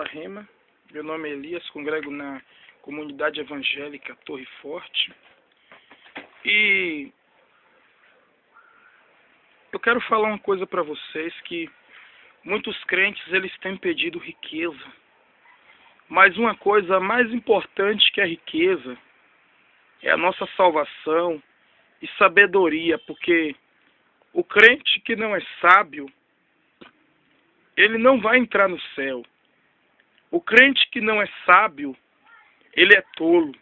Rema. Meu nome é Elias, congrego na comunidade evangélica Torre Forte. E eu quero falar uma coisa para vocês, que muitos crentes eles têm pedido riqueza. Mas uma coisa mais importante que a riqueza é a nossa salvação e sabedoria, porque o crente que não é sábio, ele não vai entrar no céu. O crente que não é sábio, ele é tolo.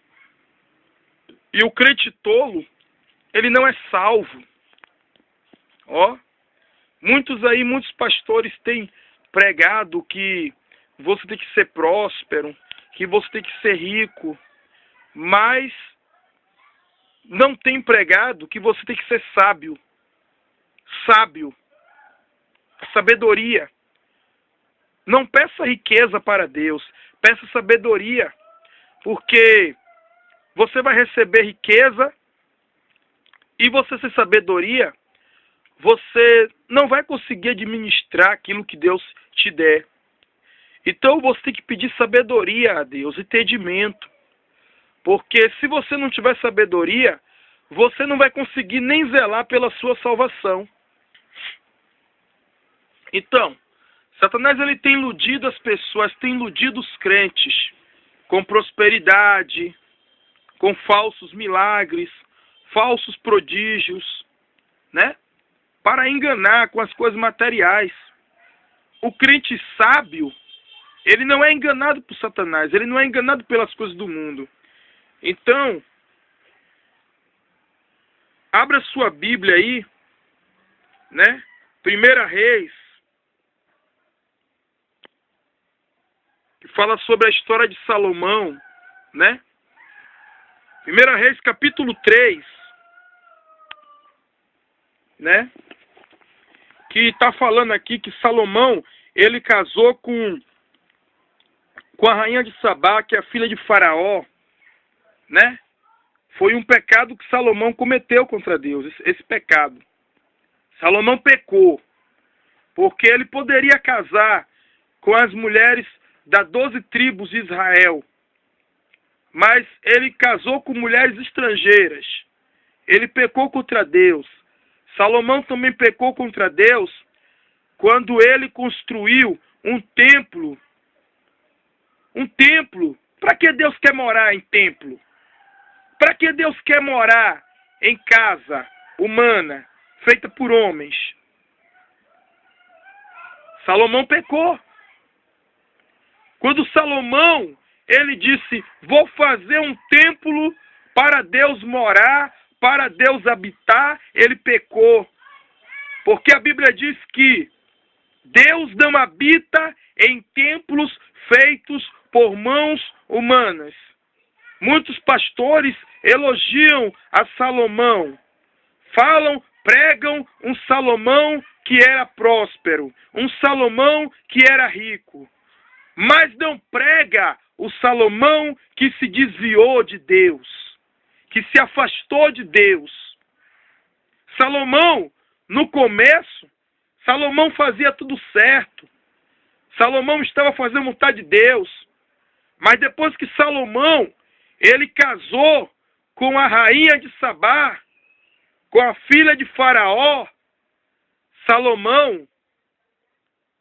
E o crente tolo, ele não é salvo. Muitos pastores têm pregado que você tem que ser próspero, que você tem que ser rico, mas não tem pregado que você tem que ser sábio. Sábio. Sabedoria. Não peça riqueza para Deus, peça sabedoria, porque você vai receber riqueza e você sem sabedoria, você não vai conseguir administrar aquilo que Deus te der. Então você tem que pedir sabedoria a Deus, entendimento, porque se você não tiver sabedoria, você não vai conseguir nem zelar pela sua salvação. Então, Satanás ele tem iludido as pessoas, tem iludido os crentes com prosperidade, com falsos milagres, falsos prodígios, né? Para enganar com as coisas materiais. O crente sábio, ele não é enganado por Satanás, ele não é enganado pelas coisas do mundo. Então, abra sua Bíblia aí, né? 1 Reis, que fala sobre a história de Salomão, né? 1 Reis, capítulo 3, né? Que está falando aqui que Salomão, ele casou com a rainha de Sabá, que é a filha de Faraó, né? Foi um pecado que Salomão cometeu contra Deus, esse pecado. Salomão pecou, porque ele poderia casar com as mulheres das 12 tribos de Israel, mas ele casou com mulheres estrangeiras. Ele pecou contra Deus. Salomão também pecou contra Deus quando ele construiu um templo. Um templo. Para que Deus quer morar em templo? Para que Deus quer morar em casa humana, feita por homens? Salomão pecou. Quando Salomão, ele disse, vou fazer um templo para Deus morar, para Deus habitar, ele pecou. Porque a Bíblia diz que Deus não habita em templos feitos por mãos humanas. Muitos pastores elogiam a Salomão. Pregam um Salomão que era próspero, um Salomão que era rico. Mas não prega o Salomão que se desviou de Deus, que se afastou de Deus. Salomão, no começo, Salomão fazia tudo certo. Salomão estava fazendo a vontade de Deus. Mas depois que Salomão, ele casou com a rainha de Sabá, com a filha de Faraó, Salomão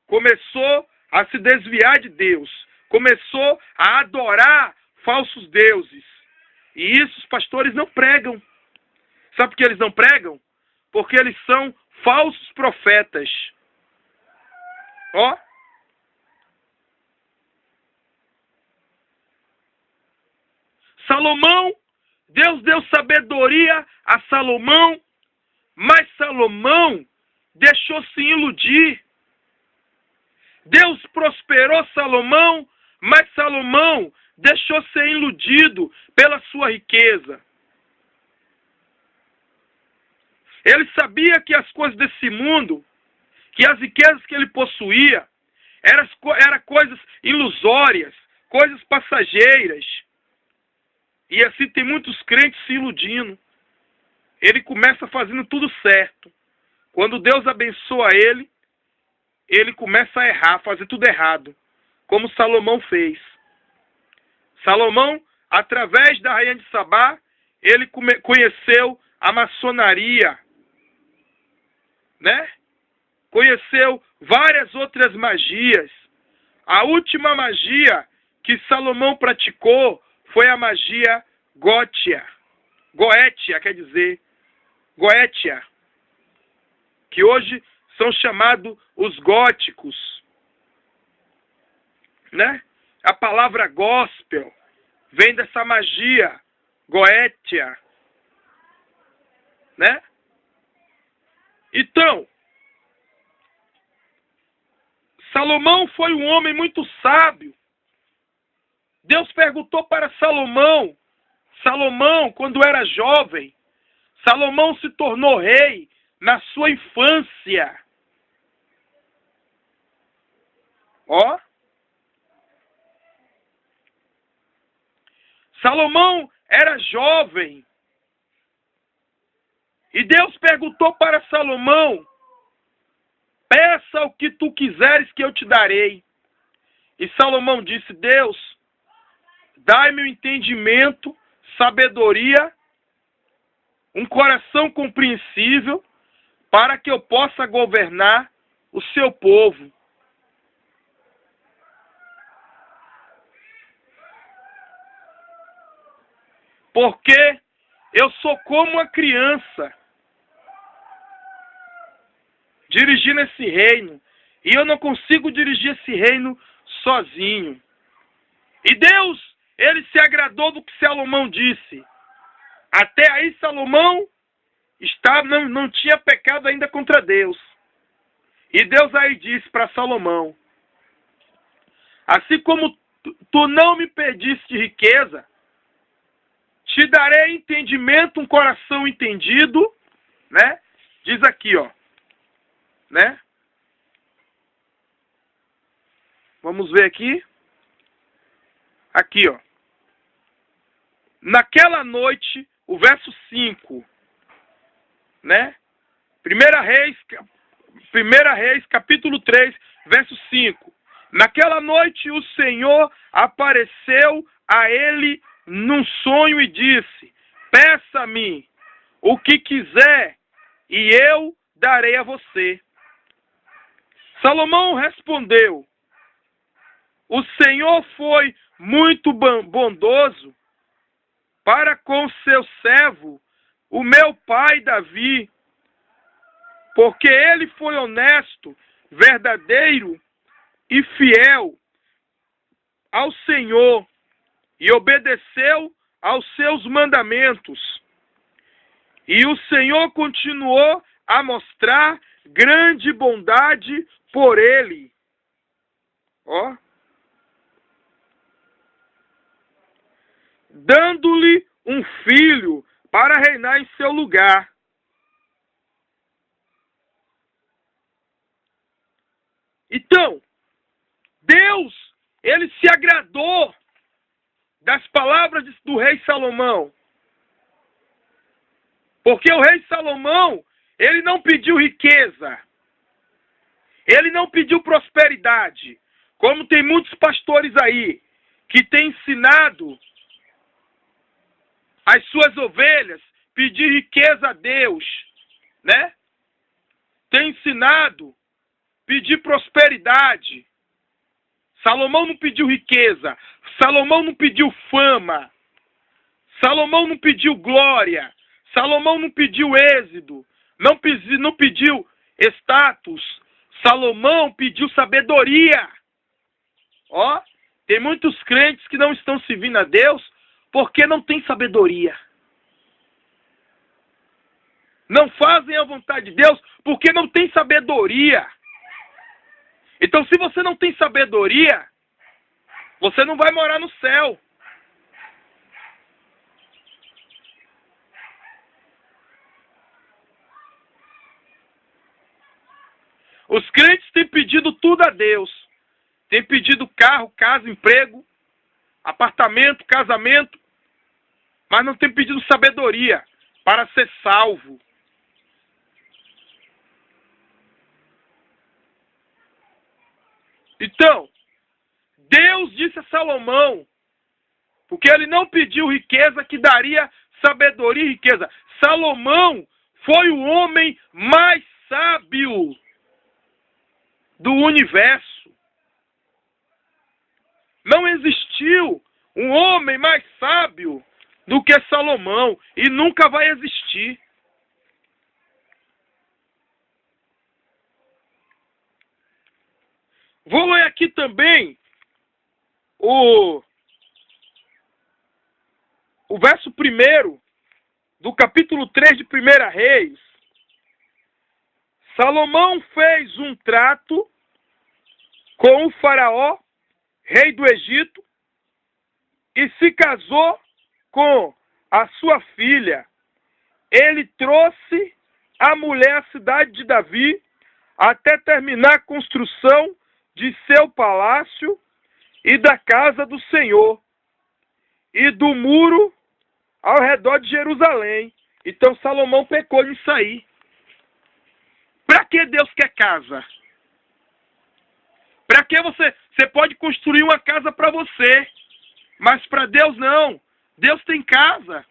começou a se desviar de Deus, começou a adorar falsos deuses. E isso os pastores não pregam. Sabe por que eles não pregam? Porque eles são falsos profetas. Salomão, Deus deu sabedoria a Salomão, mas Salomão deixou-se iludir. Deus prosperou Salomão, mas Salomão deixou ser iludido pela sua riqueza. Ele sabia que as coisas desse mundo, que as riquezas que ele possuía, eram coisas ilusórias, coisas passageiras. E assim tem muitos crentes se iludindo. Ele começa fazendo tudo certo. Quando Deus abençoa ele começa a errar, fazer tudo errado. como Salomão fez. Salomão, através da rainha de Sabá, ele conheceu a maçonaria, né? Conheceu várias outras magias. A última magia que Salomão praticou foi a magia Goétia, quer dizer, Goétia, que hoje são chamados os góticos, né? A palavra gospel vem dessa magia, Goétia, né? Então, Salomão foi um homem muito sábio. Deus perguntou para Salomão, quando era jovem, Salomão se tornou rei na sua infância. Ó. Salomão era jovem. E Deus perguntou para Salomão, peça o que tu quiseres que eu te darei. E Salomão disse, Deus, dai-me o entendimento, sabedoria, um coração compreensível, para que eu possa governar o seu povo. Porque eu sou como uma criança dirigindo esse reino. E eu não consigo dirigir esse reino sozinho. E Deus, ele se agradou do que Salomão disse. Até aí Salomão não tinha pecado ainda contra Deus. E Deus aí disse para Salomão, assim como tu não me pediste riqueza, te darei entendimento, um coração entendido, né? Diz aqui, ó, né? Vamos ver aqui. Aqui, ó. Naquela noite, o verso 5, né? 1 Reis, capítulo 3, verso 5. Naquela noite o Senhor apareceu a ele num sonho e disse, peça-me o que quiser e eu darei a você. Salomão respondeu, o Senhor foi muito bondoso para com seu servo, o meu pai Davi, porque ele foi honesto, verdadeiro e fiel ao Senhor e obedeceu aos seus mandamentos. E o Senhor continuou a mostrar grande bondade por ele. Ó. Dando-lhe um filho para reinar em seu lugar. Então, Deus, ele se agradou das palavras do rei Salomão. Porque o rei Salomão, ele não pediu riqueza. Ele não pediu prosperidade. Como tem muitos pastores aí, que têm ensinado as suas ovelhas pedir riqueza a Deus, né? Tem ensinado pedir prosperidade. Salomão não pediu riqueza. Salomão não pediu fama. Salomão não pediu glória. Salomão não pediu êxito. Não pediu status. Salomão pediu sabedoria. Ó, tem muitos crentes que não estão servindo a Deus porque não tem sabedoria. Não fazem a vontade de Deus porque não tem sabedoria. Então, se você não tem sabedoria, você não vai morar no céu. Os crentes têm pedido tudo a Deus. Têm pedido carro, casa, emprego, apartamento, casamento, mas não têm pedido sabedoria para ser salvo. Então, Deus disse a Salomão, porque ele não pediu riqueza, que daria sabedoria e riqueza. Salomão foi o homem mais sábio do universo. Não existiu um homem mais sábio do que Salomão, e nunca vai existir. Vou ler aqui também o verso 1 do capítulo 3 de 1 Reis. Salomão fez um trato com o faraó, rei do Egito, e se casou com a sua filha. Ele trouxe a mulher à cidade de Davi até terminar a construção de seu palácio e da casa do Senhor e do muro ao redor de Jerusalém. Então Salomão pecou nisso aí. Para que Deus quer casa? Para que você pode construir uma casa para você, mas para Deus não. Deus tem casa.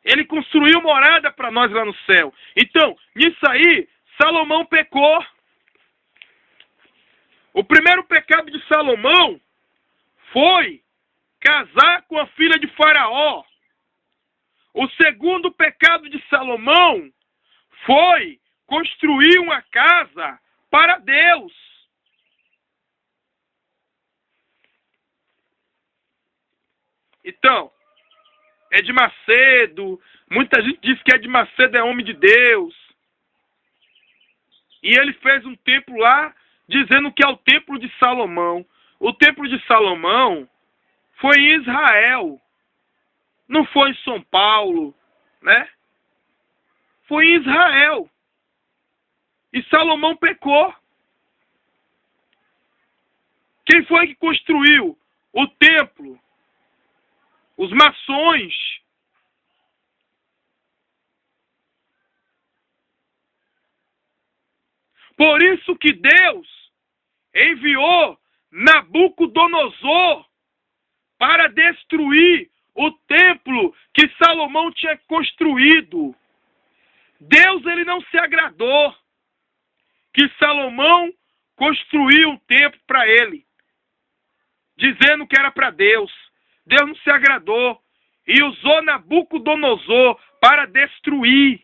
Ele construiu morada para nós lá no céu. Então, nisso aí, Salomão pecou. O primeiro pecado de Salomão foi casar com a filha de Faraó. O segundo pecado de Salomão foi construir uma casa para Deus. Então, Ed Macedo, muita gente diz que Ed Macedo é homem de Deus. E ele fez um templo lá, dizendo que é o templo de Salomão. O templo de Salomão foi em Israel. Não foi em São Paulo, né? Foi em Israel. E Salomão pecou. Quem foi que construiu o templo? Os maçons. Por isso que Deus enviou Nabucodonosor para destruir o templo que Salomão tinha construído. Deus, ele não se agradou que Salomão construiu um templo para ele, dizendo que era para Deus. Deus não se agradou e usou Nabucodonosor para destruir.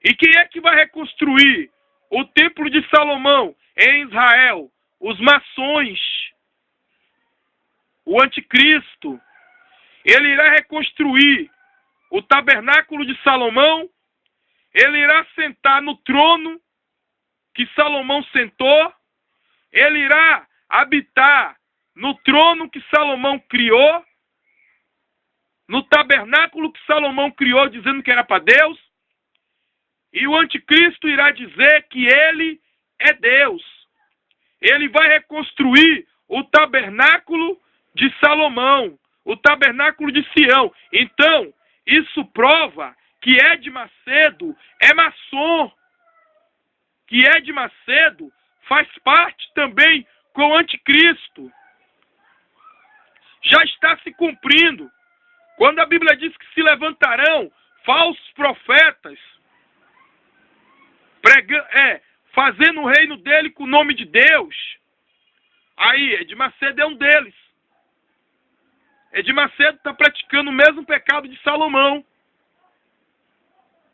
E quem é que vai reconstruir o templo de Salomão em Israel? Os maçons. O anticristo. Ele irá reconstruir o tabernáculo de Salomão. Ele irá sentar no trono que Salomão sentou. Ele irá habitar no trono que Salomão criou, no tabernáculo que Salomão criou, dizendo que era para Deus. E o anticristo irá dizer que ele é Deus. Ele vai reconstruir o tabernáculo de Salomão, o tabernáculo de Sião. Então, isso prova que Ed Macedo é maçom, que Ed Macedo faz parte também com o anticristo. Já está se cumprindo. Quando a Bíblia diz que se levantarão falsos profetas, fazendo o reino dele com o nome de Deus, aí Ed Macedo é um deles. Ed Macedo está praticando o mesmo pecado de Salomão.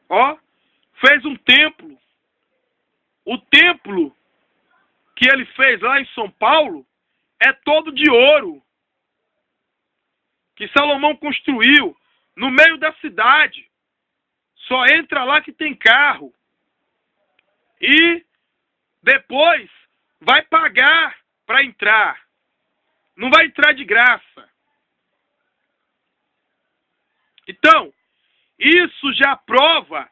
Ó, fez um templo. O templo que ele fez lá em São Paulo é todo de ouro, que Salomão construiu no meio da cidade. Só entra lá que tem carro. E depois vai pagar para entrar. Não vai entrar de graça. Então, isso já prova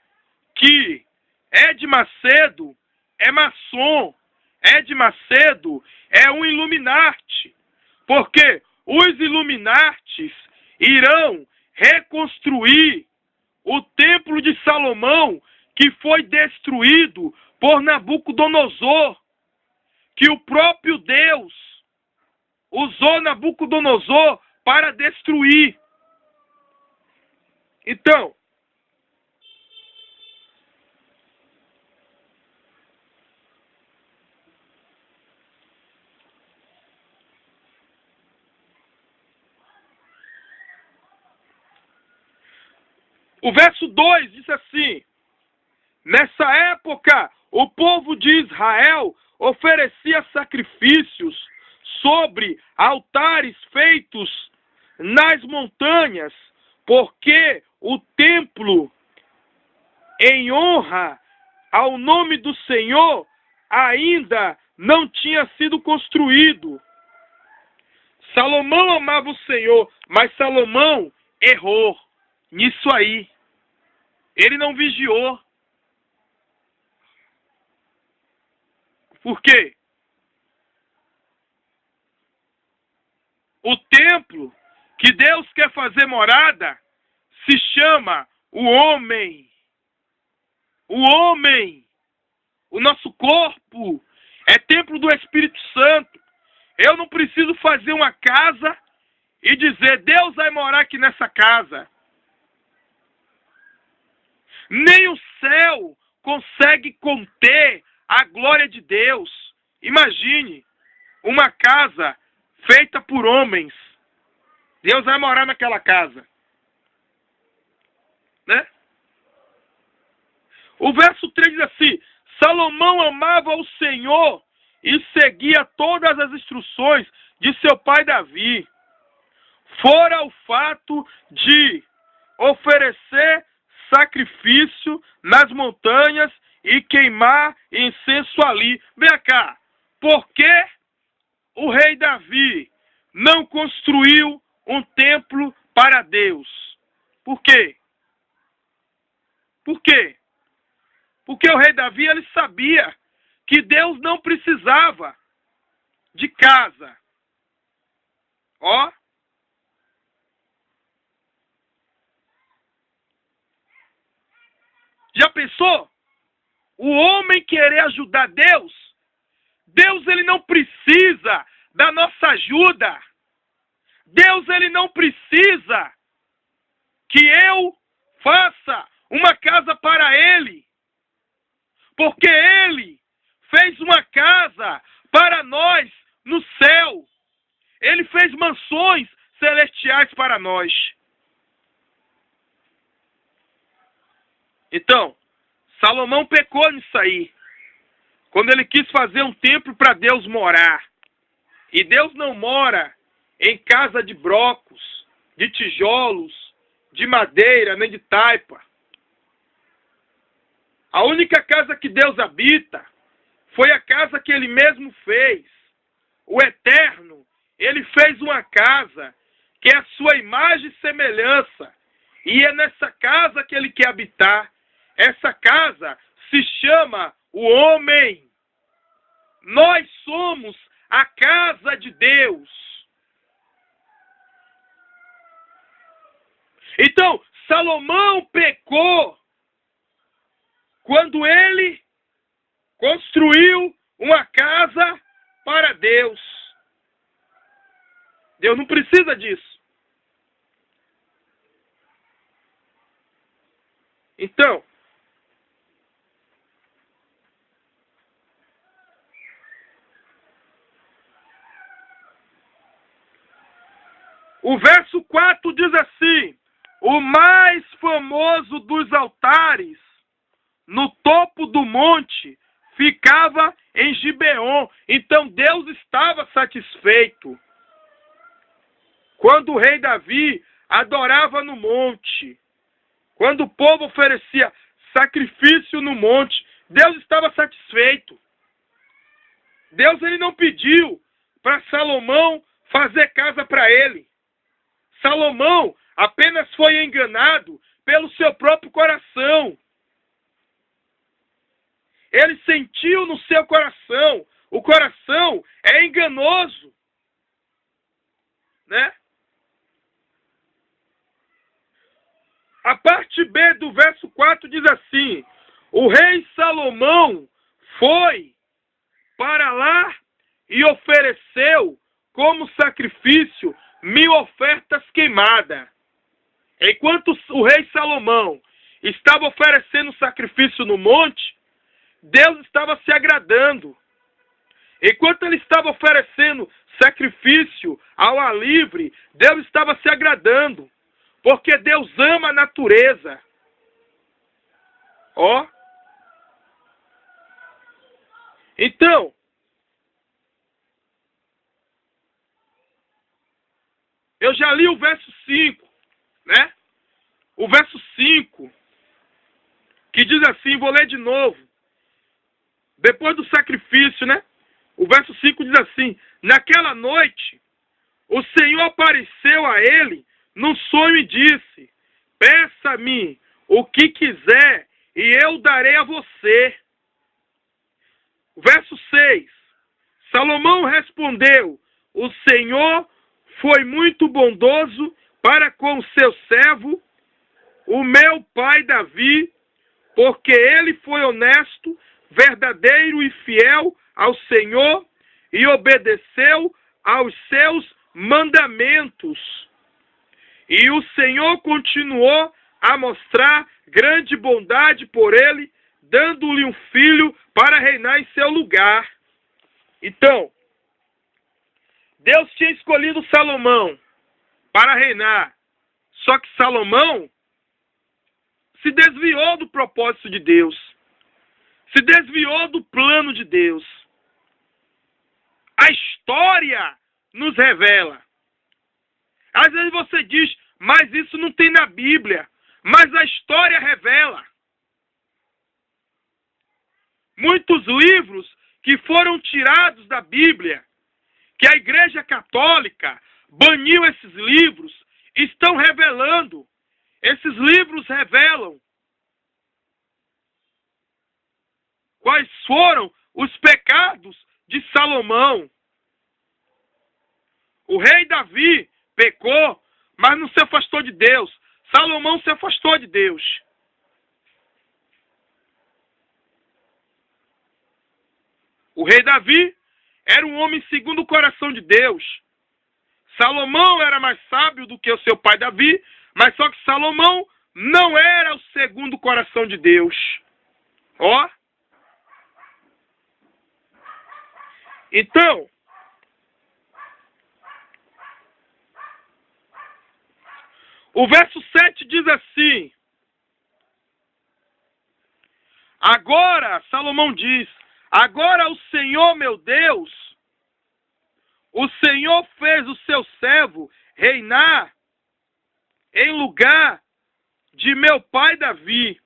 que Ed Macedo é maçom. Ed Macedo é um Illuminati. Porque os Illuminates irão reconstruir o templo de Salomão, que foi destruído por Nabucodonosor, que o próprio Deus usou Nabucodonosor para destruir. Então, o verso 2 diz assim: nessa época, o povo de Israel oferecia sacrifícios sobre altares feitos nas montanhas, porque o templo, em honra ao nome do Senhor, ainda não tinha sido construído. Salomão amava o Senhor, mas Salomão errou nisso aí. Ele não vigiou. Por quê? O templo que Deus quer fazer morada se chama o homem. O homem. O nosso corpo é templo do Espírito Santo. Eu não preciso fazer uma casa e dizer, Deus vai morar aqui nessa casa. Nem o céu consegue conter a glória de Deus. Imagine uma casa feita por homens. Deus vai morar naquela casa. Né? O verso 3 diz assim: Salomão amava o Senhor e seguia todas as instruções de seu pai Davi. Fora o fato de oferecer sacrifício nas montanhas e queimar incenso ali. Vem cá, por que o rei Davi não construiu um templo para Deus? Por quê? Por quê? Porque o rei Davi, ele sabia que Deus não precisava de casa. Ó. Já pensou? O homem querer ajudar Deus? Deus, ele não precisa da nossa ajuda. Deus, ele não precisa que eu faça uma casa para ele. Porque ele fez uma casa para nós no céu. Ele fez mansões celestiais para nós. Então, Salomão pecou nisso aí. Quando ele quis fazer um templo para Deus morar. E Deus não mora em casa de brocos, de tijolos, de madeira, nem de taipa. A única casa que Deus habita foi a casa que ele mesmo fez. O Eterno, ele fez uma casa que é a sua imagem e semelhança. E é nessa casa que ele quer habitar. Essa casa se chama o homem. Nós somos a casa de Deus. Então, Salomão pecou quando ele construiu uma casa para Deus. Deus não precisa disso. Então, o verso 4 diz assim: o mais famoso dos altares, no topo do monte, ficava em Gibeon. Então Deus estava satisfeito. Quando o rei Davi adorava no monte, quando o povo oferecia sacrifício no monte, Deus estava satisfeito. Deus, ele não pediu para Salomão fazer casa para ele. Salomão apenas foi enganado pelo seu próprio coração. Ele sentiu no seu coração. O coração é enganoso. Né? A parte B do verso 4 diz assim: o rei Salomão foi para lá e ofereceu como sacrifício 1000 ofertas queimadas. Enquanto o rei Salomão estava oferecendo sacrifício no monte, Deus estava se agradando. Enquanto ele estava oferecendo sacrifício ao ar livre, Deus estava se agradando. Porque Deus ama a natureza. Ó. Então, eu já li o verso 5, né? O verso 5, que diz assim, vou ler de novo. Depois do sacrifício, né? O verso 5 diz assim: naquela noite, o Senhor apareceu a ele num sonho e disse: peça-me o que quiser e eu darei a você. Verso 6. Salomão respondeu: o Senhor foi muito bondoso para com o seu servo, o meu pai Davi, porque ele foi honesto, verdadeiro e fiel ao Senhor e obedeceu aos seus mandamentos. E o Senhor continuou a mostrar grande bondade por ele, dando-lhe um filho para reinar em seu lugar. Então, Deus tinha escolhido Salomão para reinar. Só que Salomão se desviou do propósito de Deus. Se desviou do plano de Deus. A história nos revela. Às vezes você diz, mas isso não tem na Bíblia. Mas a história revela. Muitos livros que foram tirados da Bíblia, que a Igreja Católica baniu esses livros, estão revelando. Esses livros revelam quais foram os pecados de Salomão. O rei Davi pecou, mas não se afastou de Deus. Salomão se afastou de Deus. O rei Davi era um homem segundo o coração de Deus. Salomão era mais sábio do que o seu pai Davi, mas só que Salomão não era o segundo o coração de Deus. Ó. Então, o verso 7 diz assim: agora, Salomão diz, agora o Senhor meu Deus, o Senhor fez o seu servo reinar em lugar de meu pai Davi,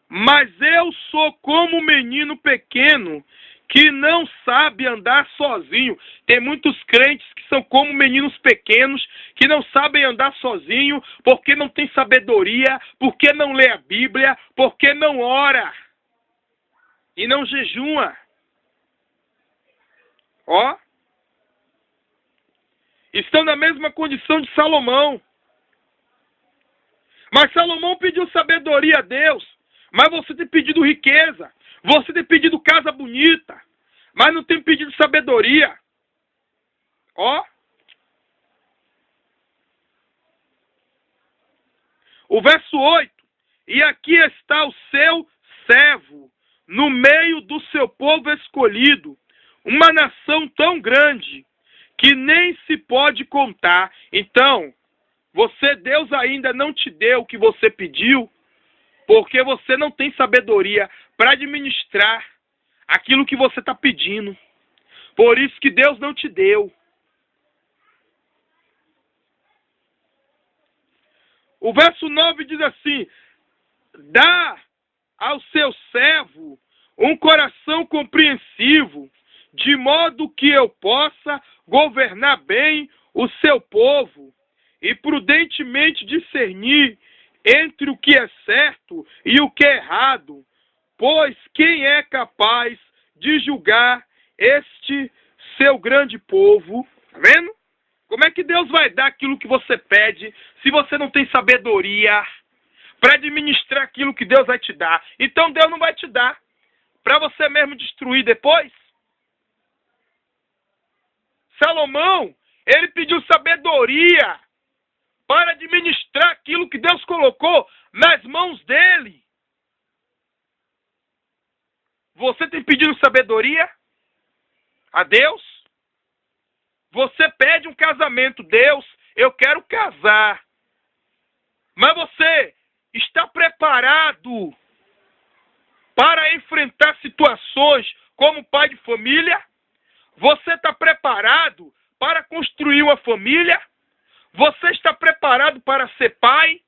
mas eu sou como um menino pequeno que não sabe andar sozinho. Tem muitos crentes que são como meninos pequenos que não sabem andar sozinho porque não tem sabedoria, porque não lê a Bíblia, porque não ora e não jejuma. Ó, estão na mesma condição de Salomão. Mas Salomão pediu sabedoria a Deus. Mas você tem pedido riqueza. Você tem pedido casa bonita. Mas não tem pedido sabedoria. Ó. O verso 8. E aqui está o seu servo, no meio do seu povo escolhido. Uma nação tão grande que nem se pode contar. Então, Deus ainda não te deu o que você pediu, porque você não tem sabedoria para administrar aquilo que você está pedindo. Por isso que Deus não te deu. O verso 9 diz assim: dá ao seu servo um coração compreensivo, de modo que eu possa governar bem o seu povo e prudentemente discernir entre o que é certo e o que é errado, pois quem é capaz de julgar este seu grande povo? Tá vendo? Como é que Deus vai dar aquilo que você pede se você não tem sabedoria para administrar aquilo que Deus vai te dar? Então Deus não vai te dar para você mesmo destruir depois. Salomão, ele pediu sabedoria para administrar aquilo que Deus colocou nas mãos dele. Você tem pedido sabedoria a Deus? Você pede um casamento. Deus, eu quero casar. Mas você está preparado para enfrentar situações como pai de família? Você está preparado para construir uma família? Você está preparado para ser pai?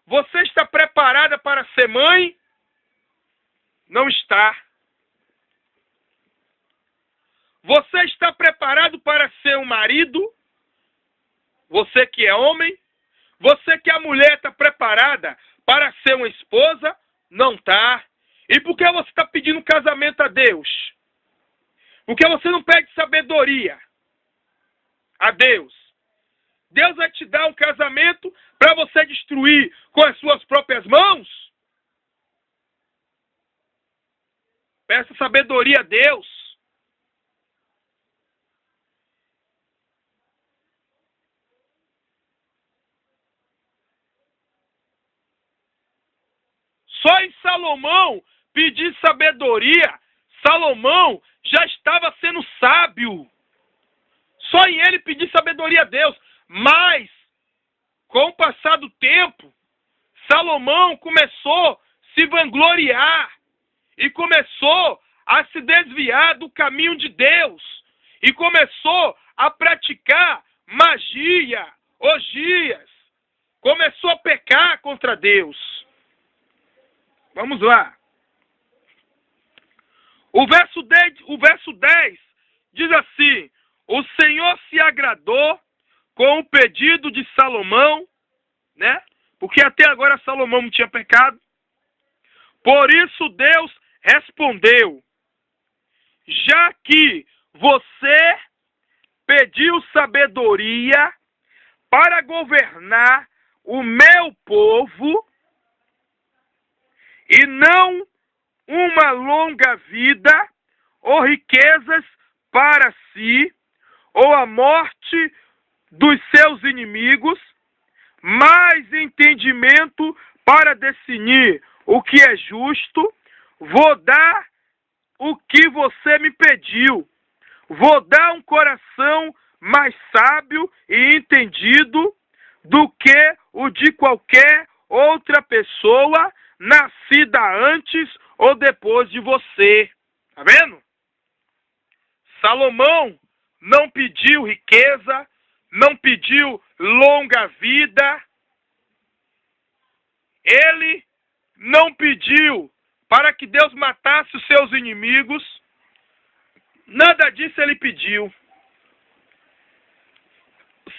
Você está preparada para ser mãe? Não está. Você está preparado para ser um marido? Você que é homem? Você que é mulher está preparada para ser uma esposa? Não está. E por que você está pedindo casamento a Deus? Por que você não pede sabedoria a Deus? Deus vai te dar um casamento para você destruir com as suas próprias mãos? Peça sabedoria a Deus. Só em Salomão pedir sabedoria, Salomão já estava sendo sábio. Só em ele pedir sabedoria a Deus. Mas, com o passar do tempo, Salomão começou a se vangloriar e começou a se desviar do caminho de Deus e começou a praticar magia, orgias, começou a pecar contra Deus. Vamos lá. O verso 10 diz assim: o Senhor se agradou com o pedido de Salomão, né? Porque até agora Salomão não tinha pecado. Por isso Deus respondeu: já que você pediu sabedoria para governar o meu povo e não uma longa vida ou riquezas para si, ou a morte dos seus inimigos, mais entendimento para definir o que é justo, vou dar o que você me pediu. Vou dar um coração mais sábio e entendido do que o de qualquer outra pessoa nascida antes ou depois de você. Tá vendo? Salomão não pediu riqueza, não pediu longa vida. Ele não pediu para que Deus matasse os seus inimigos. Nada disso ele pediu.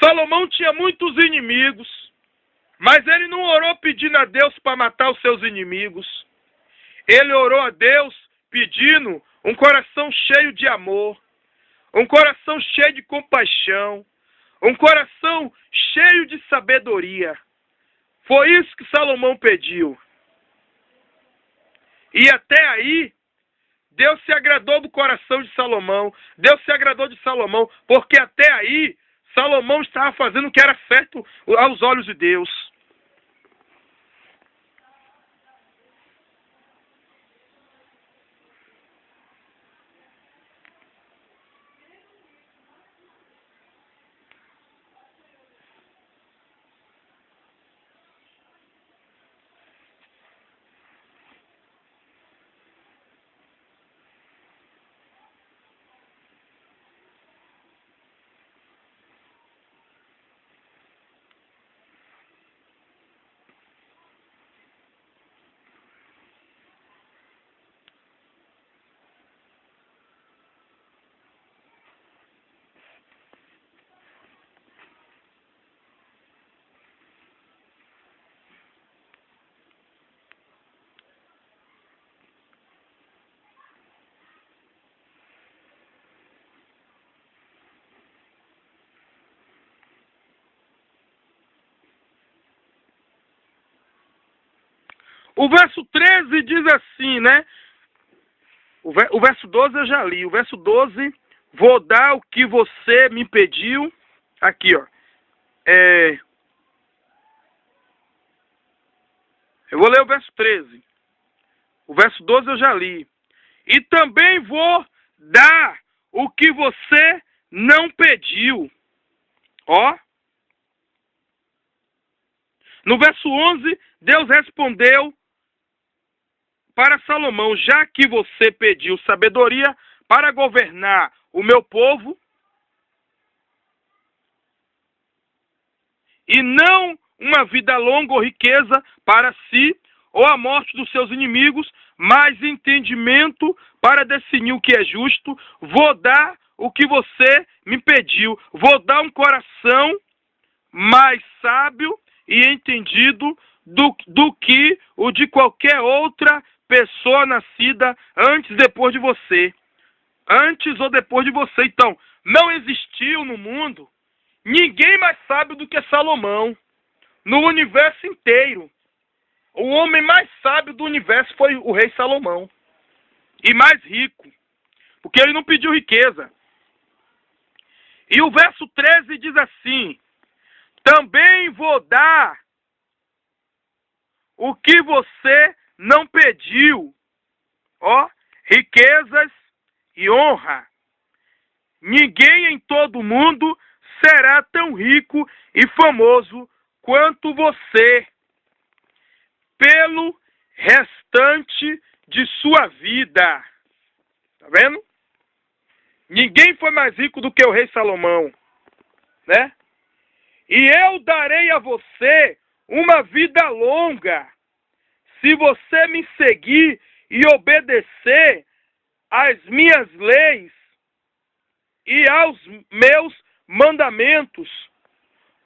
Salomão tinha muitos inimigos, mas ele não orou pedindo a Deus para matar os seus inimigos. Ele orou a Deus pedindo um coração cheio de amor, um coração cheio de compaixão, um coração cheio de sabedoria. Foi isso que Salomão pediu. E até aí, Deus se agradou do coração de Salomão. Deus se agradou de Salomão, porque até aí, Salomão estava fazendo o que era certo aos olhos de Deus. O verso 13 diz assim, né? O verso 12 eu já li. O verso 12 vou dar o que você me pediu. Aqui, ó. Eu vou ler o verso 13. O verso 12 eu já li. E também vou dar o que você não pediu. Ó. No verso 11, Deus respondeu para Salomão: já que você pediu sabedoria para governar o meu povo, e não uma vida longa ou riqueza para si, ou a morte dos seus inimigos, mas entendimento para definir o que é justo, vou dar o que você me pediu. Vou dar um coração mais sábio e entendido do que o de qualquer outra pessoa nascida antes ou depois de você. Antes ou depois de você. Então, não existiu no mundo ninguém mais sábio do que Salomão. No universo inteiro. O homem mais sábio do universo foi o rei Salomão. E mais rico. Porque ele não pediu riqueza. E o verso 13 diz assim: também vou dar o que você não pediu. Ó, riquezas e honra. Ninguém em todo o mundo será tão rico e famoso quanto você, pelo restante de sua vida. Tá vendo? Ninguém foi mais rico do que o rei Salomão, né? E eu darei a você uma vida longa, se você me seguir e obedecer às minhas leis e aos meus mandamentos,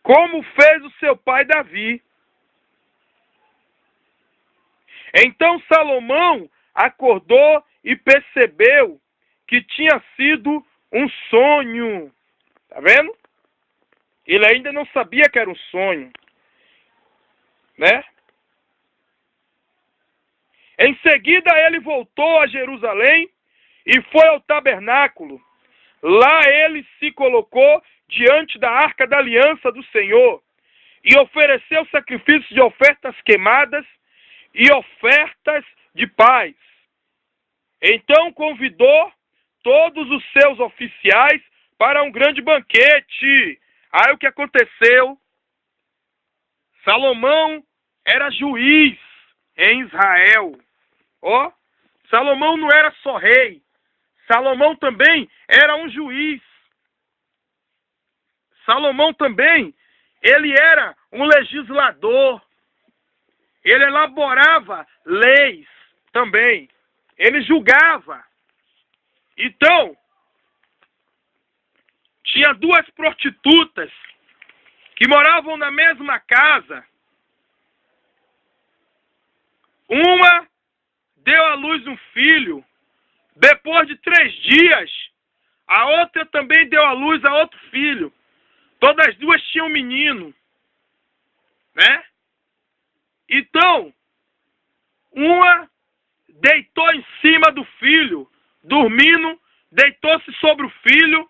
como fez o seu pai Davi. Então Salomão acordou e percebeu que tinha sido um sonho. Tá vendo? Ele ainda não sabia que era um sonho, né? Em seguida ele voltou a Jerusalém e foi ao tabernáculo. Lá ele se colocou diante da arca da aliança do Senhor e ofereceu sacrifícios de ofertas queimadas e ofertas de paz. Então convidou todos os seus oficiais para um grande banquete. Aí o que aconteceu? Salomão era juiz em Israel. Ó, Salomão não era só rei. Salomão também era um juiz. Salomão também, ele era um legislador. Ele elaborava leis também. Ele julgava. Então, tinha duas prostitutas que moravam na mesma casa. Uma deu à luz um filho. Depois de 3 dias, a outra também deu à luz a outro filho. Todas as duas tinham um menino, né? Então, uma deitou em cima do filho, dormindo, deitou-se sobre o filho,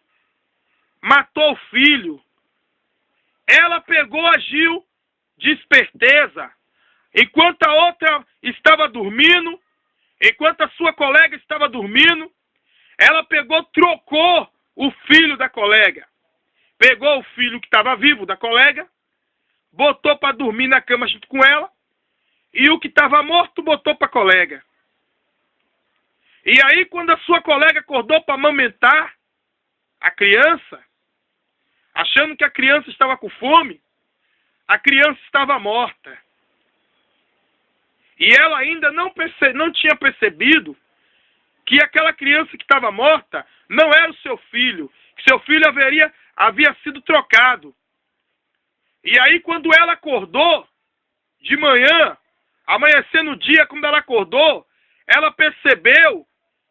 matou o filho. Ela pegou, agiu de esperteza. Enquanto a outra estava dormindo, enquanto a sua colega estava dormindo, ela pegou, trocou o filho da colega. Pegou o filho que estava vivo da colega, botou para dormir na cama junto com ela, e o que estava morto botou para a colega. E aí, quando a sua colega acordou para amamentar a criança, achando que a criança estava com fome, a criança estava morta. E ela ainda não tinha percebido que aquela criança que estava morta não era o seu filho. Que seu filho havia sido trocado. E aí, quando ela acordou, de manhã, amanhecendo o dia, quando ela acordou, ela percebeu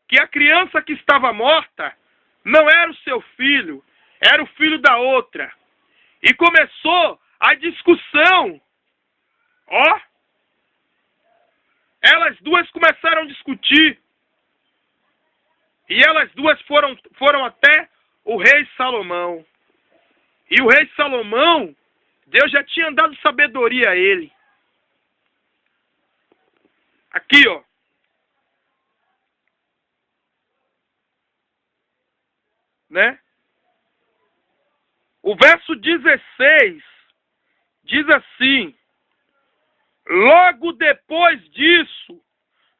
que a criança que estava morta não era o seu filho, era o filho da outra. E começou a discussão. Ó, elas duas começaram a discutir. E elas duas foram até o rei Salomão. E o rei Salomão, Deus já tinha dado sabedoria a ele. Aqui, ó. Né? O verso 16 diz assim: logo depois disso,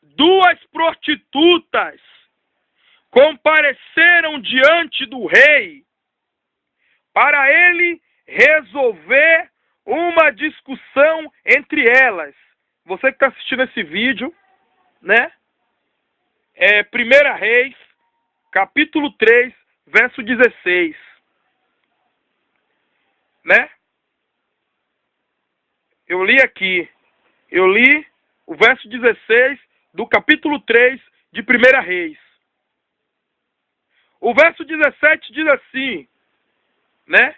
duas prostitutas compareceram diante do rei para ele resolver uma discussão entre elas. Você que está assistindo esse vídeo, né? 1 Reis, capítulo 3, verso 16. Né? Eu li aqui. Eu li o verso 16 do capítulo 3 de 1 Reis. O verso 17 diz assim, né?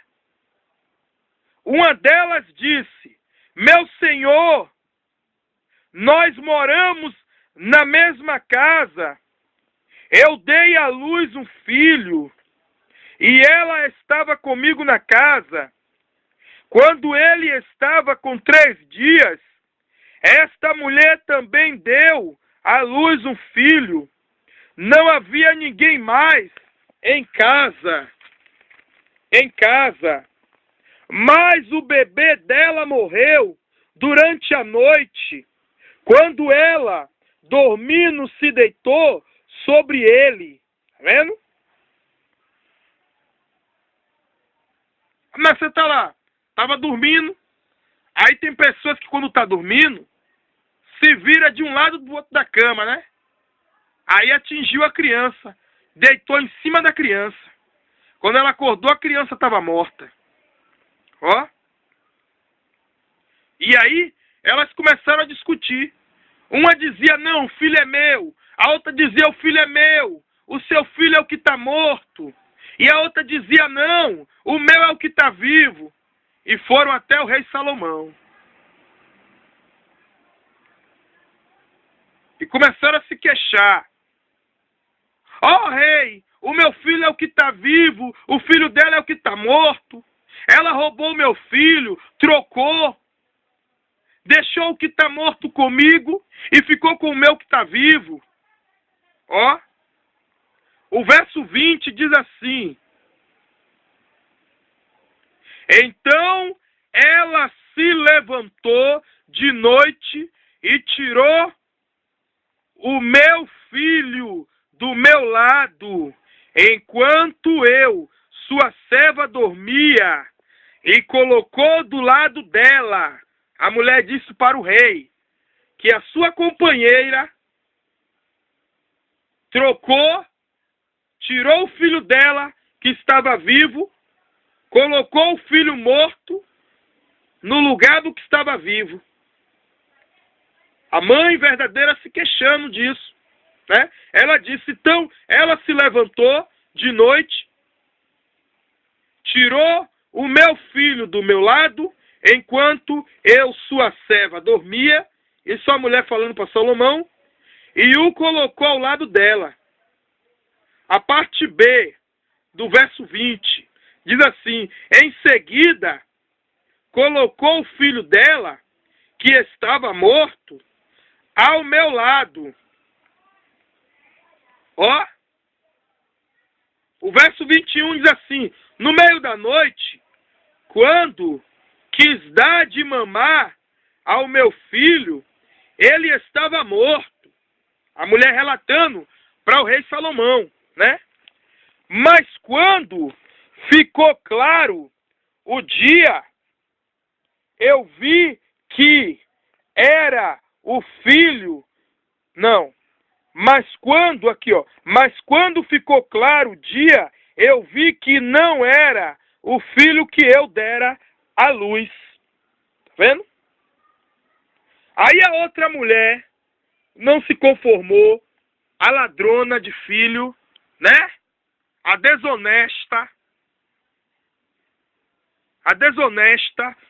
Uma delas disse: meu senhor, nós moramos na mesma casa. Eu dei à luz um filho e ela estava comigo na casa. Quando ele estava com 3 dias, esta mulher também deu à luz um filho. Não havia ninguém mais em casa. Mas o bebê dela morreu durante a noite, quando ela, dormindo, se deitou sobre ele. Tá vendo? Mas você tá lá, tava dormindo. Aí tem pessoas que quando tá dormindo, se vira de um lado do outro da cama, né? Aí atingiu a criança, deitou em cima da criança. Quando ela acordou, a criança estava morta. Ó. E aí, elas começaram a discutir. Uma dizia, não, o filho é meu. A outra dizia, o filho é meu. O seu filho é o que está morto. E a outra dizia, não, o meu é o que está vivo. E foram até o rei Salomão. E começaram a se queixar. Ó rei, o meu filho é o que está vivo, o filho dela é o que está morto. Ela roubou o meu filho, trocou, deixou o que está morto comigo e ficou com o meu que está vivo. Ó, o verso 20 diz assim: então ela se levantou de noite e tirou o meu filho do meu lado, enquanto eu, sua serva, dormia, e colocou do lado dela. A mulher disse para o rei que a sua companheira trocou, tirou o filho dela, que estava vivo, colocou o filho morto no lugar do que estava vivo. A mãe verdadeira se queixando disso, né? Ela disse, então, ela se levantou de noite, tirou o meu filho do meu lado, enquanto eu, sua serva, dormia, e sua mulher falando para Salomão, e o colocou ao lado dela. A parte B do verso 20 diz assim: em seguida, colocou o filho dela, que estava morto, ao meu lado. Ó, o verso 21 diz assim: no meio da noite, quando quis dar de mamar ao meu filho, ele estava morto. A mulher relatando para o rei Salomão, né? Mas quando ficou claro o dia, eu vi que era o filho. Não. Mas quando, aqui ó, mas quando ficou claro o dia, eu vi que não era o filho que eu dera à luz. Tá vendo? Aí a outra mulher não se conformou, a ladrona de filho, né? A desonesta,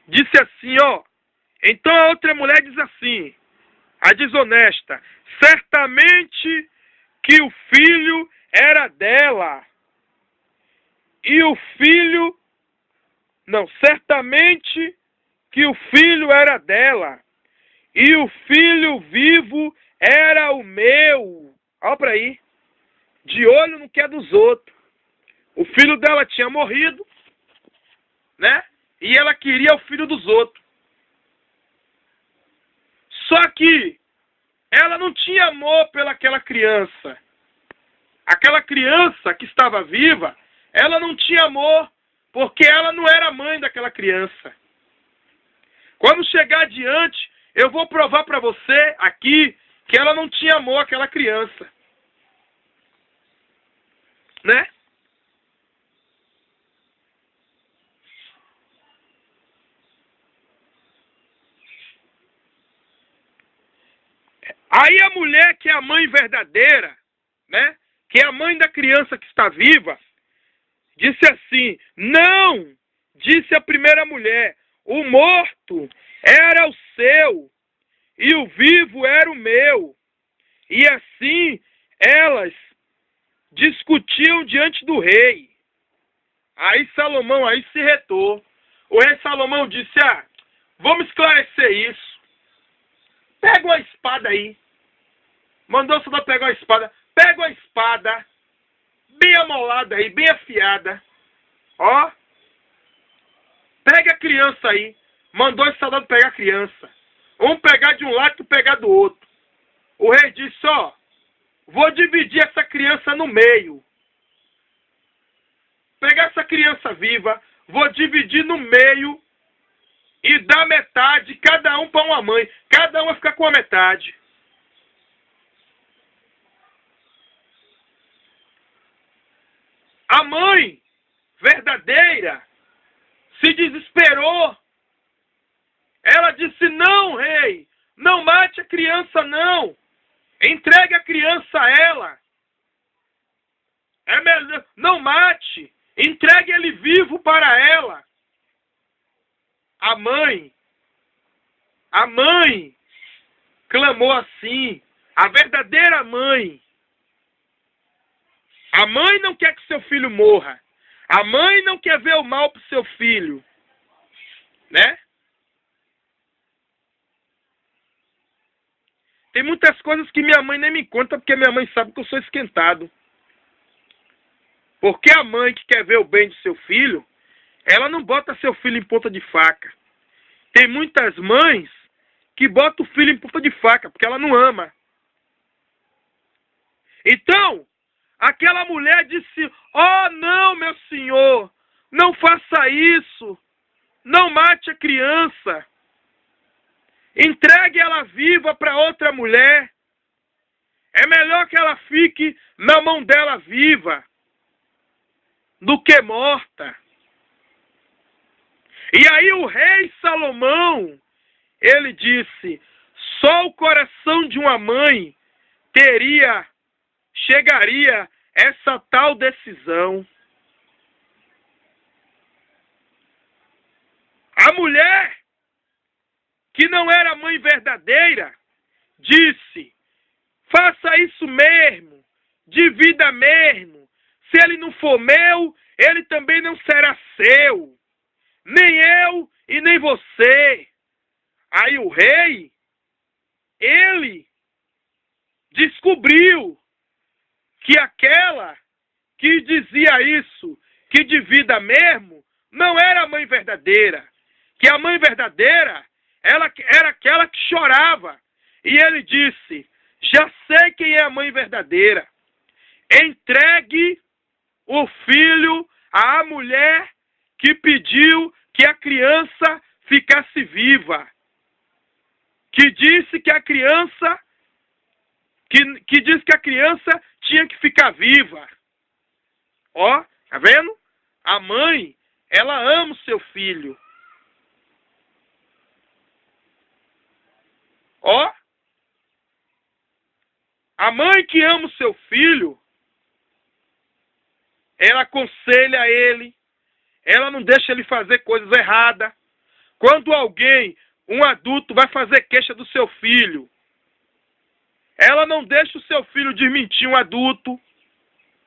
disse assim, ó. Então a outra mulher diz assim, a desonesta: certamente que o filho era dela, e o filho... Não, certamente que o filho era dela, e o filho vivo era o meu. Olha para aí. De olho no que é dos outros. O filho dela tinha morrido, né? E ela queria o filho dos outros. Só que ela não tinha amor pelaquela criança. Aquela criança que estava viva, ela não tinha amor, porque ela não era mãe daquela criança. Quando chegar adiante, eu vou provar para você aqui que ela não tinha amor àquela criança. Né? Aí a mulher que é a mãe verdadeira, né? Que é a mãe da criança que está viva, disse assim: não, disse a primeira mulher, o morto era o seu e o vivo era o meu. E assim elas discutiam diante do rei. Aí Salomão aí se retou. O rei Salomão disse: vamos esclarecer isso. Pega uma espada aí. Mandou o soldado pegar uma espada. Pega uma espada bem amolada aí, bem afiada. Ó. Pega a criança aí. Mandou esse soldado pegar a criança. Um pegar de um lado e outro pegar do outro. O rei disse: vou dividir essa criança no meio. Pegar essa criança viva, vou dividir no meio e dar metade, cada um para uma mãe. Cada um vai ficar com a metade. A mãe verdadeira se desesperou. Ela disse: não, rei, não mate a criança, não. Entregue a criança a ela. É melhor, não mate. Entregue ele vivo para ela. A mãe clamou assim. A verdadeira mãe. A mãe não quer que seu filho morra. A mãe não quer ver o mal para o seu filho. Né? Tem muitas coisas que minha mãe nem me conta, porque minha mãe sabe que eu sou esquentado. Porque a mãe que quer ver o bem do seu filho, ela não bota seu filho em ponta de faca. Tem muitas mães que botam o filho em ponta de faca, porque ela não ama. Então, aquela mulher disse: não, meu senhor, não faça isso. Não mate a criança. Entregue ela viva para outra mulher. É melhor que ela fique na mão dela viva do que morta. E aí o rei Salomão, ele disse: só o coração de uma mãe chegaria essa tal decisão. A mulher que não era mãe verdadeira disse: faça isso mesmo, divida mesmo. Se ele não for meu, ele também não será seu. Nem eu e nem você. Aí o rei, ele descobriu que aquela que dizia isso, que divida mesmo, não era a mãe verdadeira. Que a mãe verdadeira, ela era aquela que chorava. E ele disse: já sei quem é a mãe verdadeira. Entregue o filho à mulher que pediu que a criança ficasse viva. Que disse que a criança, que disse que a criança tinha que ficar viva. Ó, tá vendo? A mãe, ela ama o seu filho. Ó, a mãe que ama o seu filho, ela aconselha ele, ela não deixa ele fazer coisas erradas. Quando alguém, um adulto, vai fazer queixa do seu filho, ela não deixa o seu filho desmentir um adulto,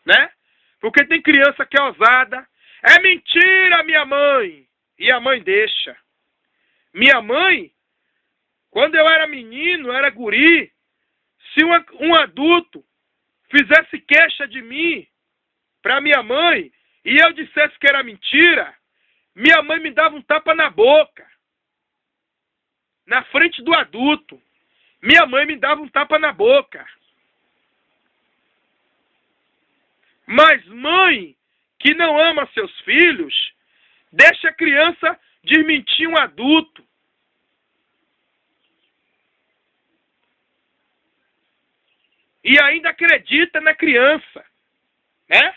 né? Porque tem criança que é ousada. É mentira, minha mãe! E a mãe deixa. Minha mãe, quando eu era menino, era guri, se um adulto fizesse queixa de mim para minha mãe e eu dissesse que era mentira, minha mãe me dava um tapa na boca. Na frente do adulto. Minha mãe me dava um tapa na boca. Mas mãe que não ama seus filhos, deixa a criança desmentir um adulto. E ainda acredita na criança, né?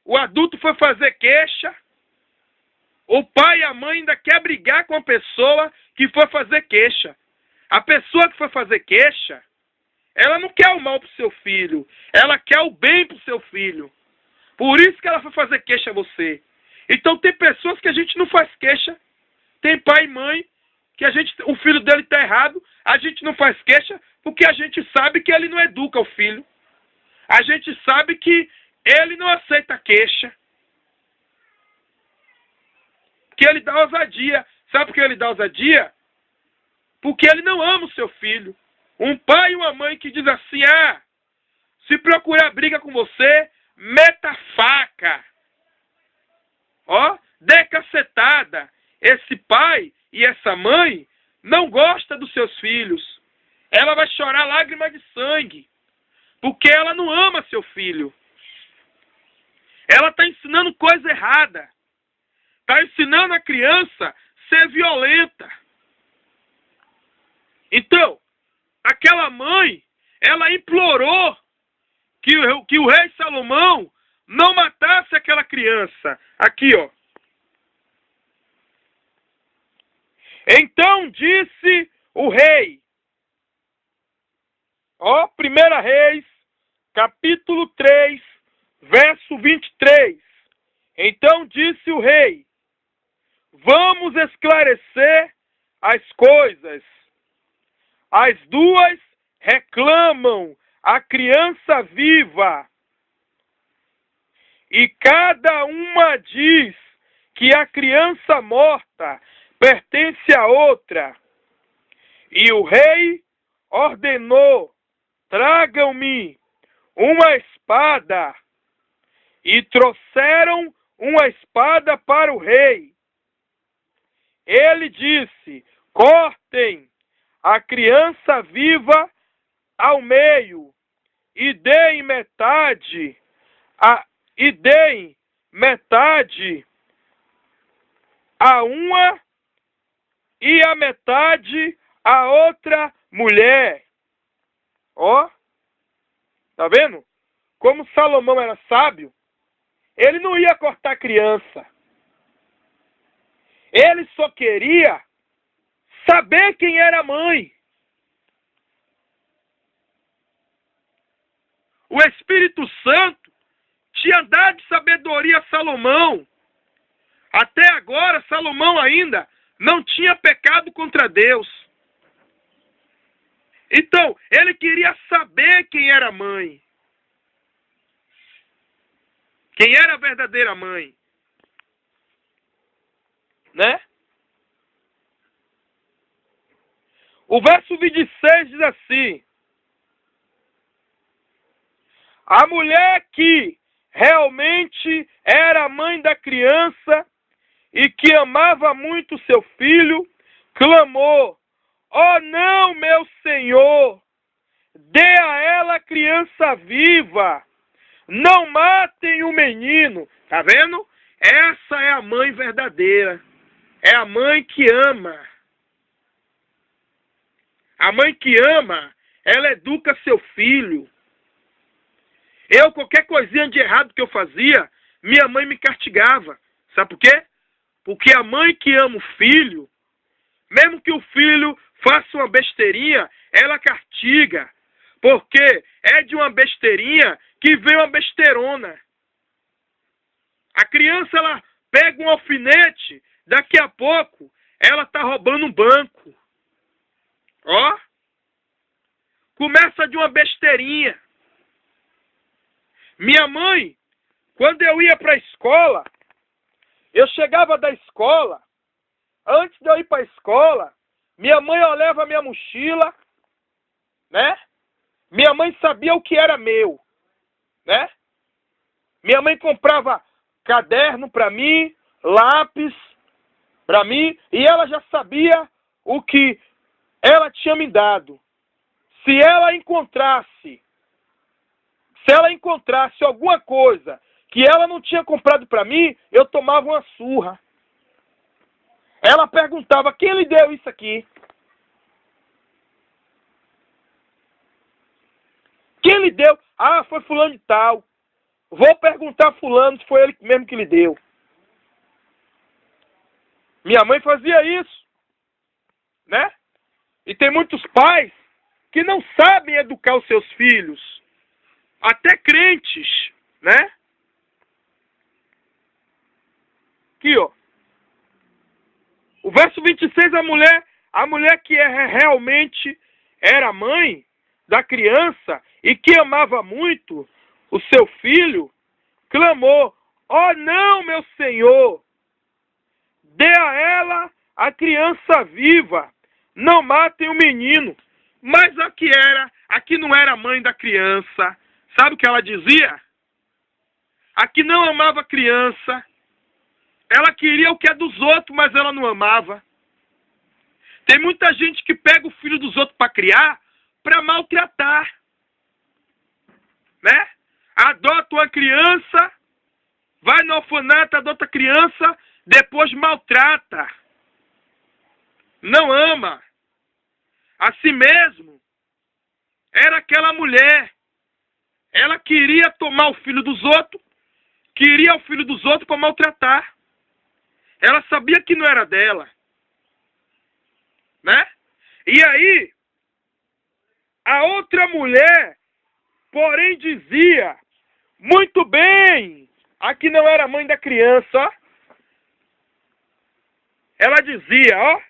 O adulto foi fazer queixa, o pai e a mãe ainda quer brigar com a pessoa que foi fazer queixa. A pessoa que foi fazer queixa, ela não quer o mal para o seu filho, ela quer o bem para o seu filho. Por isso que ela foi fazer queixa a você. Então tem pessoas que a gente não faz queixa, tem pai e mãe que o filho dele está errado, a gente não faz queixa porque a gente sabe que ele não educa o filho. A gente sabe que ele não aceita queixa. Que ele dá ousadia. Sabe por que ele dá ousadia? Porque ele não ama o seu filho. Um pai e uma mãe que diz assim, se procurar briga com você, meta a faca. Dê cacetada. Esse pai e essa mãe não gostam dos seus filhos. Ela vai chorar lágrimas de sangue. Porque ela não ama seu filho. Ela está ensinando coisa errada. Está ensinando a criança a ser violenta. Então, aquela mãe, ela implorou que o rei Salomão não matasse aquela criança. Aqui, Então disse o rei. 1 Reis, capítulo 3, verso 23. Então disse o rei, vamos esclarecer as coisas. As duas reclamam a criança viva. E cada uma diz que a criança morta pertence a outra. E o rei ordenou, tragam-me uma espada. E trouxeram uma espada para o rei. Ele disse, cortem a criança viva ao meio e deem metade a uma e a metade a outra mulher. Tá vendo? Como Salomão era sábio, ele não ia cortar a criança. Ele só queria saber quem era a mãe. O Espírito Santo tinha dado sabedoria a Salomão. Até agora, Salomão ainda não tinha pecado contra Deus. Então, ele queria saber quem era a mãe. Quem era a verdadeira mãe. Né? O verso 26 diz assim, a mulher que realmente era a mãe da criança e que amava muito seu filho, clamou, não, meu senhor, dê a ela a criança viva, não matem o menino. Tá vendo? Essa é a mãe verdadeira, é a mãe que ama. A mãe que ama, ela educa seu filho. Qualquer coisinha de errado que eu fazia, minha mãe me castigava. Sabe por quê? Porque a mãe que ama o filho, mesmo que o filho faça uma besteirinha, ela castiga. Porque é de uma besteirinha que vem uma besteirona. A criança, ela pega um alfinete, daqui a pouco, ela está roubando um banco. Começa de uma besteirinha. Minha mãe, quando eu ia para a escola, eu chegava da escola, antes de eu ir para a escola, minha mãe olhava a minha mochila, né? Minha mãe sabia o que era meu, né? Minha mãe comprava caderno para mim, lápis para mim, e ela já sabia o que ela tinha me dado. Se ela encontrasse alguma coisa que ela não tinha comprado para mim, eu tomava uma surra. Ela perguntava: quem lhe deu isso aqui? Quem lhe deu? Ah, foi fulano de tal. Vou perguntar a fulano se foi ele mesmo que lhe deu. Minha mãe fazia isso, né? E tem muitos pais que não sabem educar os seus filhos, até crentes, né? Aqui, ó. O verso 26, a mulher que realmente era mãe da criança e que amava muito o seu filho, clamou: ó, não, meu Senhor, dê a ela a criança viva, não matem o menino. Mas aqui não era a mãe da criança. Sabe o que ela dizia? Aqui não amava a criança. Ela queria o que é dos outros, mas ela não amava. Tem muita gente que pega o filho dos outros para criar, para maltratar, né? Adota uma criança, vai no orfanato, adota a criança, depois maltrata. Não ama. Assim mesmo, era aquela mulher. Ela queria tomar o filho dos outros, queria o filho dos outros para maltratar. Ela sabia que não era dela, né? E aí, a outra mulher, porém, dizia: muito bem, aqui não era a mãe da criança, ó. Ela dizia, ó: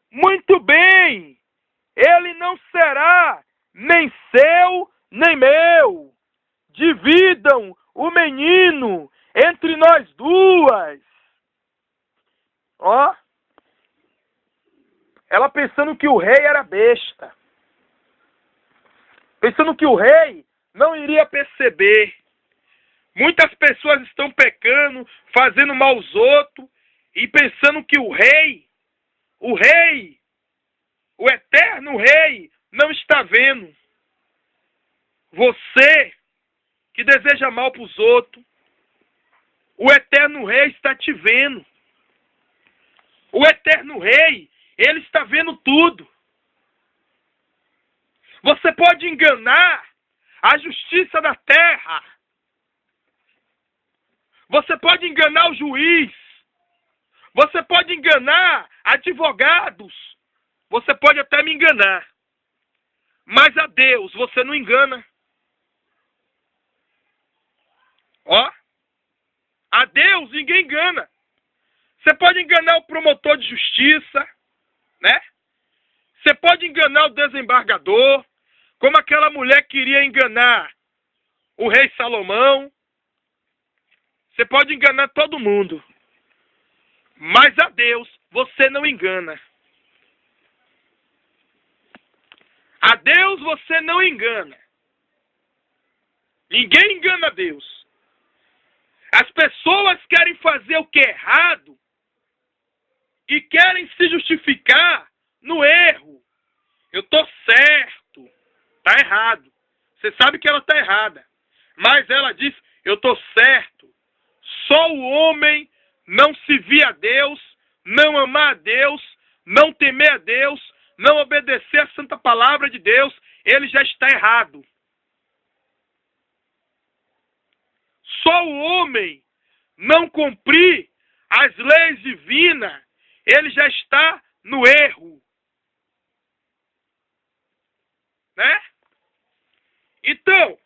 muito bem, ele não será nem seu, nem meu. Dividam o menino entre nós duas. Ó. Ela pensando que o rei era besta. Pensando que o rei não iria perceber. Muitas pessoas estão pecando, fazendo mal aos outros, e pensando que o rei, o eterno rei, não está vendo. Você que deseja mal para os outros, o eterno rei está te vendo. O eterno rei, ele está vendo tudo. Você pode enganar a justiça da terra. Você pode enganar o juiz. Você pode enganar advogados. Você pode até me enganar. Mas a Deus você não engana. Ó. A Deus ninguém engana. Você pode enganar o promotor de justiça, né? Você pode enganar o desembargador, como aquela mulher queria enganar o rei Salomão. Você pode enganar todo mundo. Mas a Deus você não engana. A Deus você não engana. Ninguém engana a Deus. As pessoas querem fazer o que é errado e querem se justificar no erro. Eu estou certo. Está errado. Você sabe que ela está errada. Mas ela diz: eu estou certo. Só o homem não se via a Deus, não amar a Deus, não temer a Deus, não obedecer a santa palavra de Deus, ele já está errado. Só o homem não cumprir as leis divinas, ele já está no erro. Né? Então,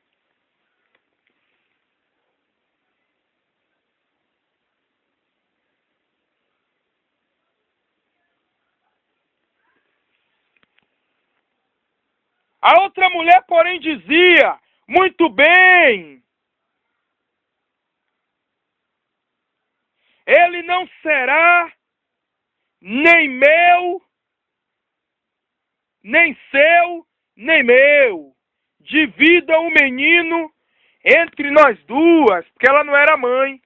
A outra mulher, porém, dizia: muito bem, ele não será nem meu, nem seu, nem meu. Divida o menino entre nós duas, porque ela não era mãe.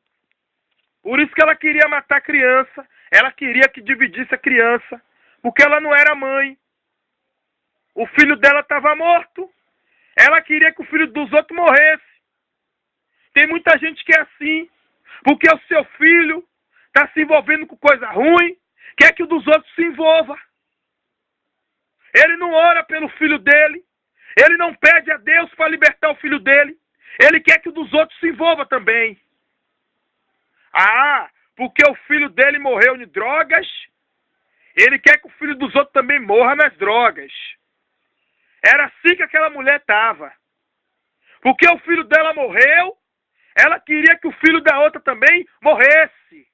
Por isso que ela queria matar a criança. Ela queria que dividisse a criança, porque ela não era mãe. O filho dela estava morto. Ela queria que o filho dos outros morresse. Tem muita gente que é assim, porque o seu filho está se envolvendo com coisa ruim, quer que o dos outros se envolva. Ele não ora pelo filho dele. Ele não pede a Deus para libertar o filho dele. Ele quer que o dos outros se envolva também. Ah, porque o filho dele morreu de drogas, ele quer que o filho dos outros também morra nas drogas. Era assim que aquela mulher estava. Porque o filho dela morreu, ela queria que o filho da outra também morresse.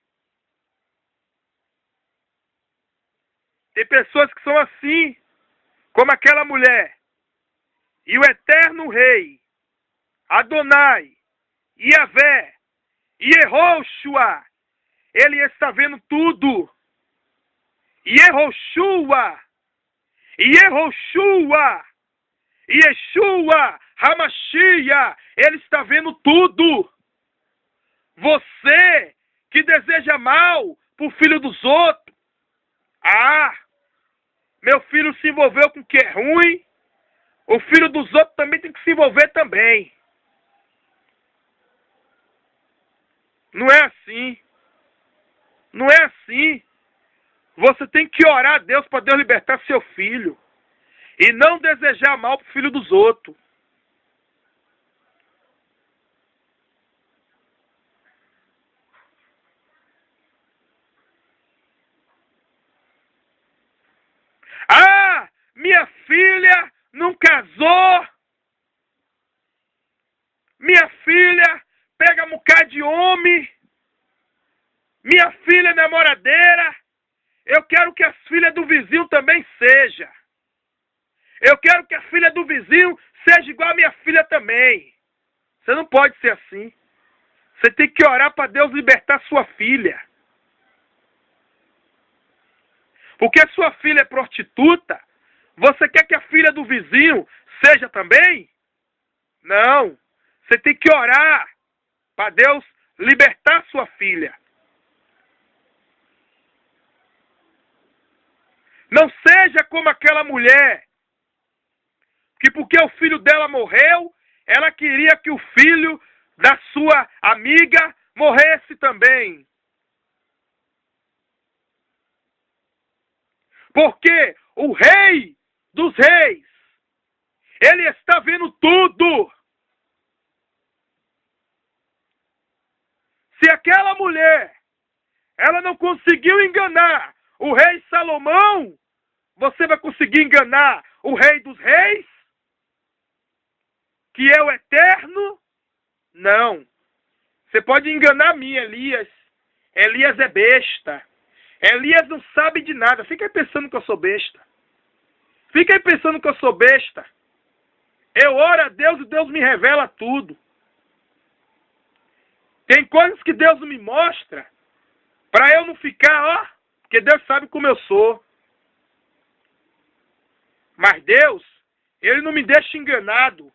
Tem pessoas que são assim, como aquela mulher. E o eterno rei, Adonai, Yahvé, Yehoshua, ele está vendo tudo. Yehoshua, Yehoshua, Yeshua, Hamashia, ele está vendo tudo. Você que deseja mal para o filho dos outros. Ah, meu filho se envolveu com o que é ruim, o filho dos outros também tem que se envolver também. Não é assim. Não é assim. Você tem que orar a Deus para Deus libertar seu filho. E não desejar mal para o filho dos outros. Ah, minha filha não casou. Minha filha pega um bocado de homem. Minha filha é namoradeira. Eu quero que as filhas do vizinho também seja. Eu quero que a filha do vizinho seja igual a minha filha também. Você não pode ser assim. Você tem que orar para Deus libertar sua filha. Porque sua filha é prostituta, você quer que a filha do vizinho seja também? Não. Você tem que orar para Deus libertar sua filha. Não seja como aquela mulher, que porque o filho dela morreu, ela queria que o filho da sua amiga morresse também. Porque o rei dos reis, ele está vendo tudo. Se aquela mulher, ela não conseguiu enganar o rei Salomão, você vai conseguir enganar o rei dos reis? Que é o eterno? Não. Você pode enganar mim, Elias. Elias é besta. Elias não sabe de nada. Fica aí pensando que eu sou besta. Fica aí pensando que eu sou besta. Eu oro a Deus e Deus me revela tudo. Tem coisas que Deus não me mostra para eu não ficar, ó, porque Deus sabe como eu sou. Mas Deus, Ele não me deixa enganado.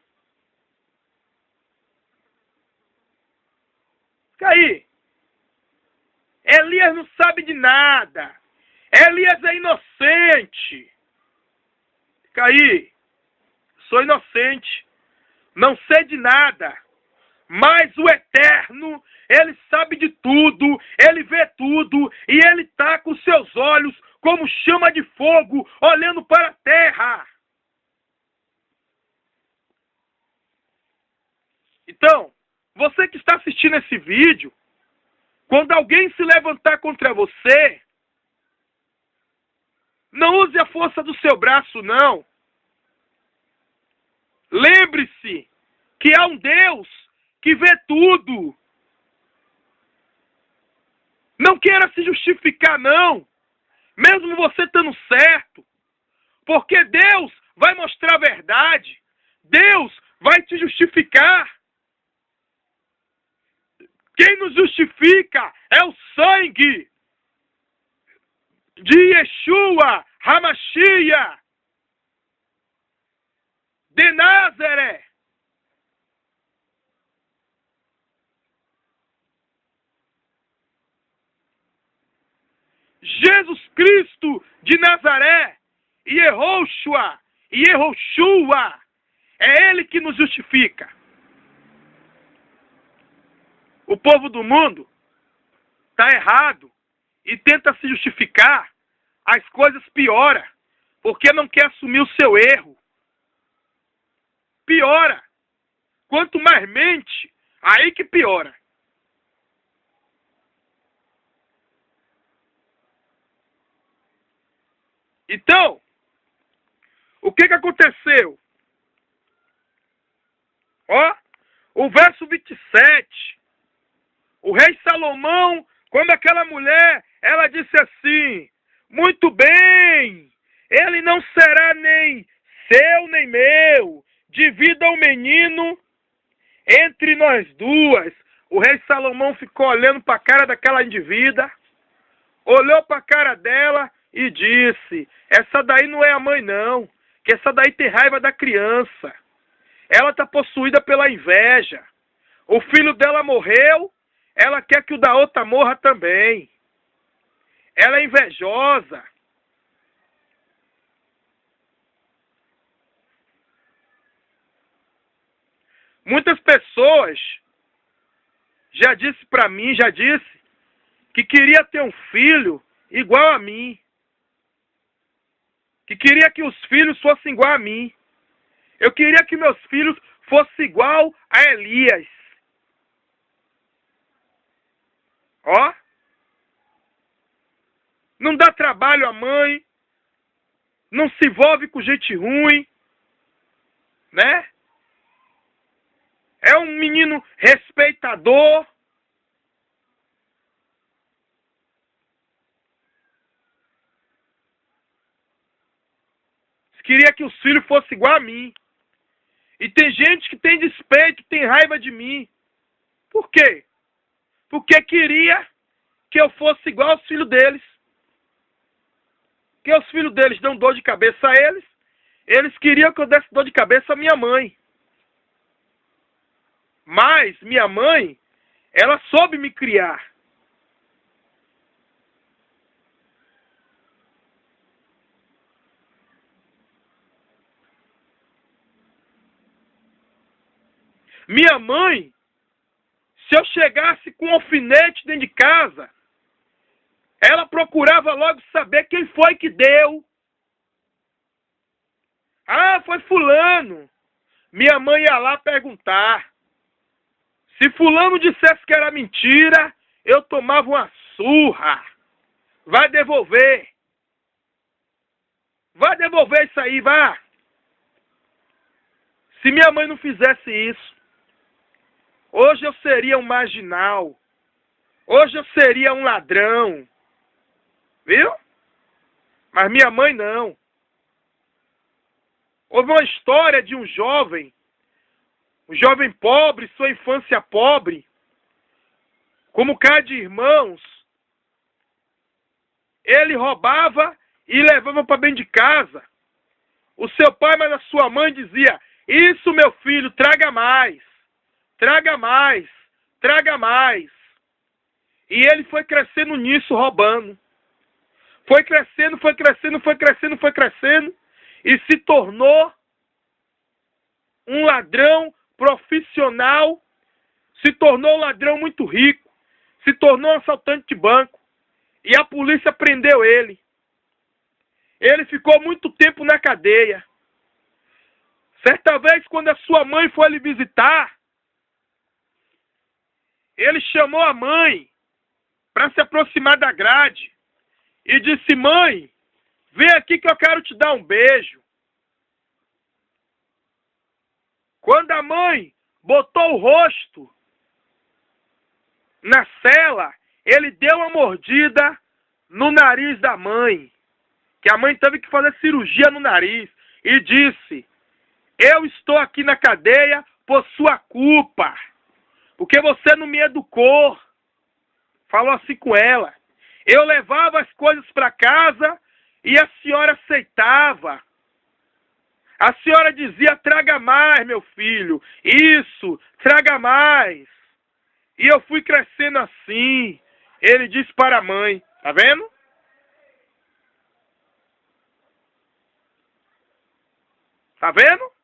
Fica aí. Elias não sabe de nada. Elias é inocente. Fica aí. Sou inocente. Não sei de nada. Mas o Eterno, Ele sabe de tudo. Ele vê tudo. E Ele está com seus olhos como chama de fogo, olhando para a terra. Então, você que está assistindo esse vídeo, quando alguém se levantar contra você, não use a força do seu braço, não. Lembre-se que há um Deus que vê tudo. Não queira se justificar, não. Mesmo você estando certo. Porque Deus vai mostrar a verdade. Deus vai te justificar. Quem nos justifica é o sangue de Yeshua HaMashiach de Nazaré. Jesus Cristo de Nazaré, Yehoshua, é Ele que nos justifica. O povo do mundo está errado e tenta se justificar, as coisas pioram, porque não quer assumir o seu erro. Piora. Quanto mais mente, aí que piora. Então, o que aconteceu? Ó, o verso 27. O rei Salomão, quando aquela mulher, ela disse assim: muito bem, ele não será nem seu nem meu, divida o menino entre nós duas. O rei Salomão ficou olhando para a cara daquela indivídua, olhou para a cara dela e disse: essa daí não é a mãe não, que essa daí tem raiva da criança. Ela está possuída pela inveja. O filho dela morreu, ela quer que o da outra morra também. Ela é invejosa. Muitas pessoas já disse para mim, que queria ter um filho igual a mim. Que queria que os filhos fossem igual a mim. Eu queria que meus filhos fossem igual a Elias. Ó. Não dá trabalho à mãe. Não se envolve com gente ruim. Né? É um menino respeitador. Queria que os filhos fossem igual a mim. E tem gente que tem despeito, tem raiva de mim. Por quê? Porque queria que eu fosse igual aos filhos deles. Que os filhos deles dão dor de cabeça a eles. Eles queriam que eu desse dor de cabeça à minha mãe. Mas minha mãe, ela soube me criar. Minha mãe, se eu chegasse com um alfinete dentro de casa, ela procurava logo saber quem foi que deu. Ah, foi fulano. Minha mãe ia lá perguntar. Se fulano dissesse que era mentira, eu tomava uma surra. Vai devolver. Vai devolver isso aí, vá. Se minha mãe não fizesse isso, hoje eu seria um marginal. Hoje eu seria um ladrão. Viu? Mas minha mãe não. Houve uma história de um jovem pobre, sua infância pobre, como cara de irmãos, ele roubava e levava para dentro de casa. O seu pai, mas a sua mãe dizia: isso, meu filho, traga mais, traga mais, traga mais. E ele foi crescendo nisso, roubando. Foi crescendo, foi crescendo, foi crescendo, foi crescendo, e se tornou um ladrão profissional, se tornou um ladrão muito rico, se tornou um assaltante de banco, e a polícia prendeu ele. Ele ficou muito tempo na cadeia. Certa vez, quando a sua mãe foi lhe visitar, ele chamou a mãe para se aproximar da grade e disse: mãe, vem aqui que eu quero te dar um beijo. Quando a mãe botou o rosto na cela, ele deu uma mordida no nariz da mãe, que a mãe teve que fazer cirurgia no nariz. e disse: eu estou aqui na cadeia por sua culpa, porque você não me educou. Falou assim com ela. Eu levava as coisas para casa e a senhora aceitava. A senhora dizia: traga mais, meu filho. Isso, traga mais. E eu fui crescendo assim. Ele disse para a mãe. Tá vendo? Tá vendo?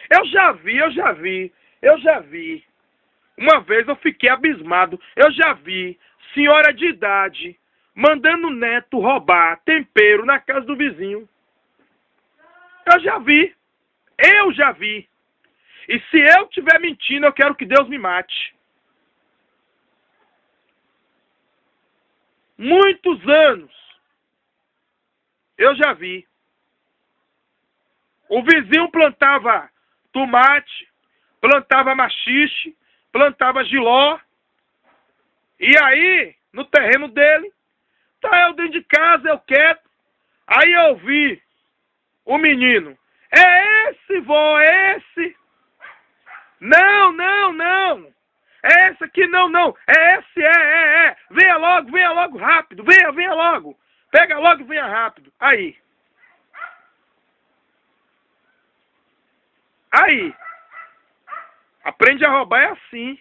Eu já vi. Uma vez eu fiquei abismado. Eu já vi senhora de idade mandando o neto roubar tempero na casa do vizinho. Eu já vi. Eu já vi. E se eu estiver mentindo, eu quero que Deus me mate. Muitos anos eu já vi. O vizinho plantava tomate, plantava maxixe, plantava jiló. E aí, no terreno dele, tá eu dentro de casa, eu quieto. Aí eu ouvi o menino: é esse, vó, é esse. Não, não, não. É esse aqui, não, não. É esse, é. Venha logo, rápido. Venha logo. Pega logo e venha rápido. Aí. Aprende a roubar é assim.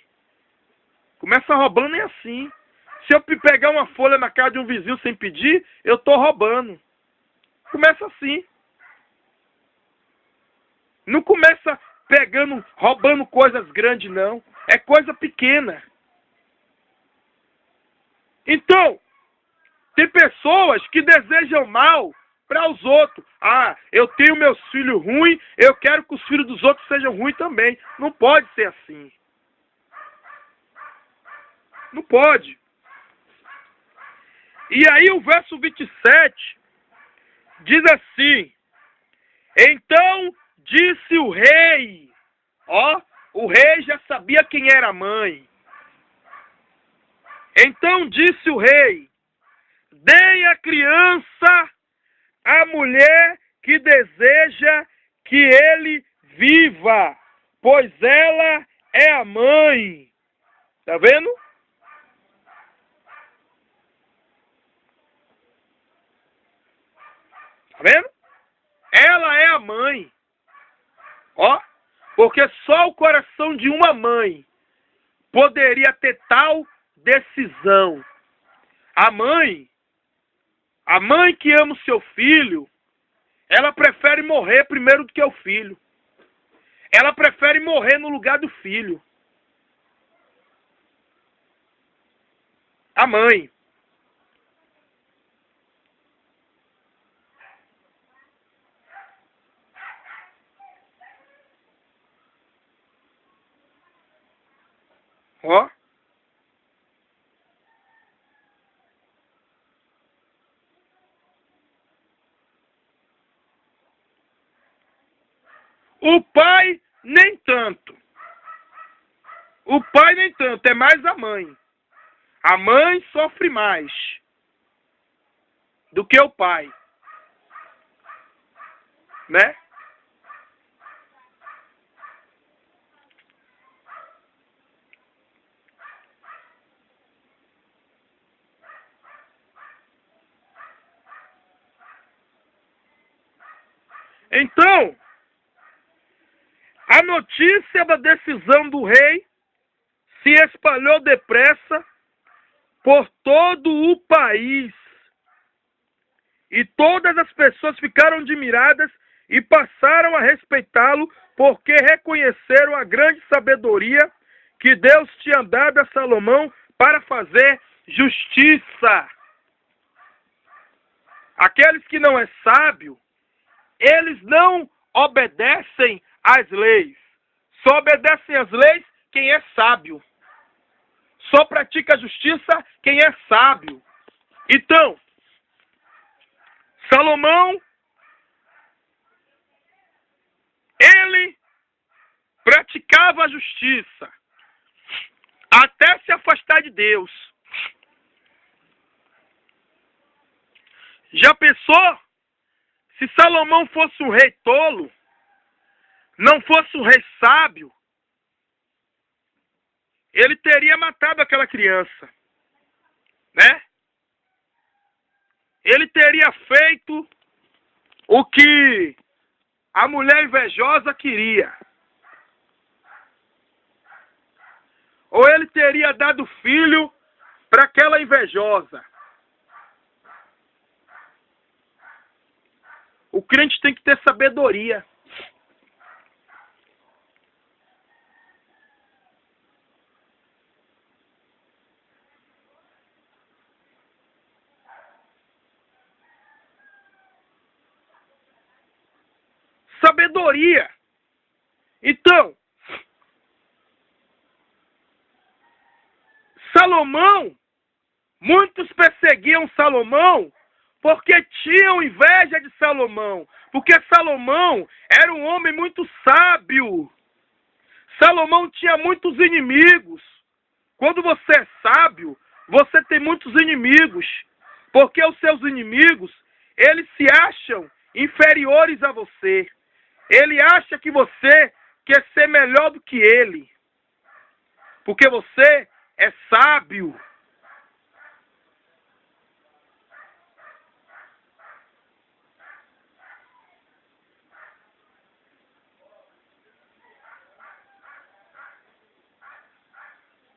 Começa roubando é assim. Se eu pegar uma folha na casa de um vizinho sem pedir, eu tô roubando. Começa assim. Não começa roubando coisas grandes, não. É coisa pequena. Então, tem pessoas que desejam mal para os outros. Ah, eu tenho meus filhos ruins, eu quero que os filhos dos outros sejam ruins também. Não pode ser assim. Não pode. E aí o verso 27 diz assim: então disse o rei. Ó, o rei já sabia quem era a mãe. Então disse o rei: dei a criança à mulher que deseja que ele viva, pois ela é a mãe. Tá vendo? Tá vendo? Ela é a mãe. Ó, porque só o coração de uma mãe poderia ter tal decisão. A mãe que ama o seu filho, ela prefere morrer primeiro do que o filho. Ela prefere morrer no lugar do filho. A mãe. Ó. O pai, nem tanto. O pai, nem tanto. É mais a mãe. A mãe sofre mais do que o pai. Né? Então, a notícia da decisão do rei se espalhou depressa por todo o país. E todas as pessoas ficaram admiradas e passaram a respeitá-lo, porque reconheceram a grande sabedoria que Deus tinha dado a Salomão para fazer justiça. Aqueles que não é sábio, eles não obedecem às leis. Só obedecem às leis quem é sábio. Só pratica a justiça quem é sábio. Então, Salomão, ele praticava a justiça, até se afastar de Deus. Já pensou? Se Salomão fosse um rei tolo, não fosse um rei sábio, ele teria matado aquela criança, né? Ele teria feito o que a mulher invejosa queria. Ou ele teria dado filho para aquela invejosa. O crente tem que ter sabedoria. Sabedoria. Então, Salomão, muitos perseguiam Salomão porque tinham inveja de Salomão, porque Salomão era um homem muito sábio. Salomão tinha muitos inimigos. Quando você é sábio, você tem muitos inimigos, porque os seus inimigos, eles se acham inferiores a você. Ele acha que você quer ser melhor do que ele, porque você é sábio.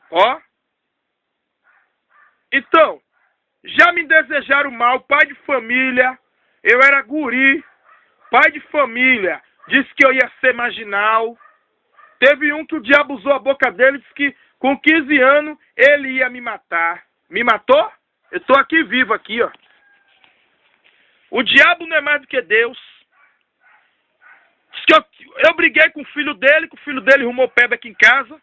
Ó. Então, já me desejaram mal, pai de família, eu era guri, pai de família, disse que eu ia ser marginal. Teve um que o diabo usou a boca dele, disse que com 15 anos ele ia me matar. Me matou? Eu estou aqui vivo aqui, ó. O diabo não é mais do que Deus. Diz que eu briguei com o filho dele, que o filho dele arrumou pedra aqui em casa.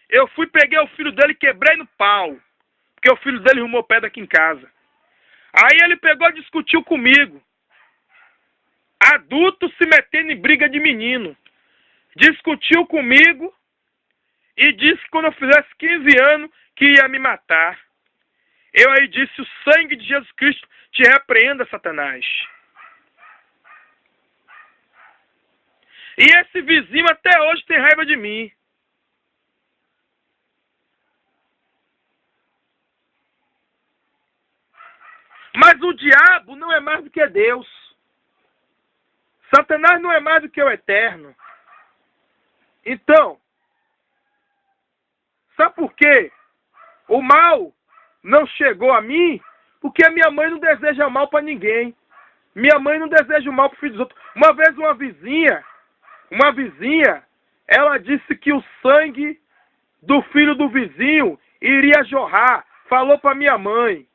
Eu fui, peguei o filho dele e quebrei no pau, porque o filho dele arrumou pedra aqui em casa. Aí ele pegou e discutiu comigo. Adulto se metendo em briga de menino. Discutiu comigo e disse que quando eu fizesse 15 anos que ia me matar. Eu aí disse, o sangue de Jesus Cristo te repreenda, Satanás. E esse vizinho até hoje tem raiva de mim. Mas o diabo não é mais do que Deus. Satanás não é mais do que o eterno. Então, sabe por quê? O mal não chegou a mim porque a minha mãe não deseja mal para ninguém. Minha mãe não deseja o mal para o filho dos outros. Uma vez uma vizinha, ela disse que o sangue do filho do vizinho iria jorrar. Falou para minha mãe.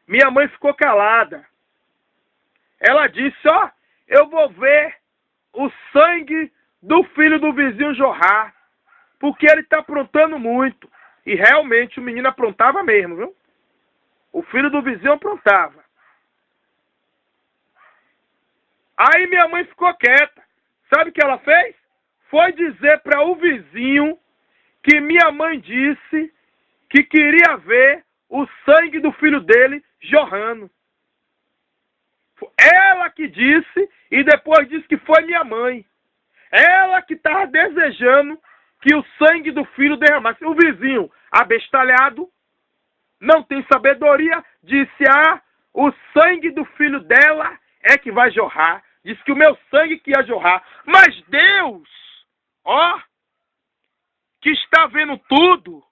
Minha mãe ficou calada. Ela disse, ó, eu vou ver o sangue do filho do vizinho jorrar, porque ele está aprontando muito. E realmente o menino aprontava mesmo, viu? O filho do vizinho aprontava. Aí minha mãe ficou quieta. Sabe o que ela fez? Foi dizer para o vizinho que minha mãe disse que queria ver o sangue do filho dele jorrando. Ela que disse e depois disse que foi minha mãe. Ela que estava desejando que o sangue do filho derramasse. O vizinho, abestalhado, não tem sabedoria, disse, o sangue do filho dela é que vai jorrar. Disse que o meu sangue que ia jorrar. Mas Deus, ó, que está vendo tudo,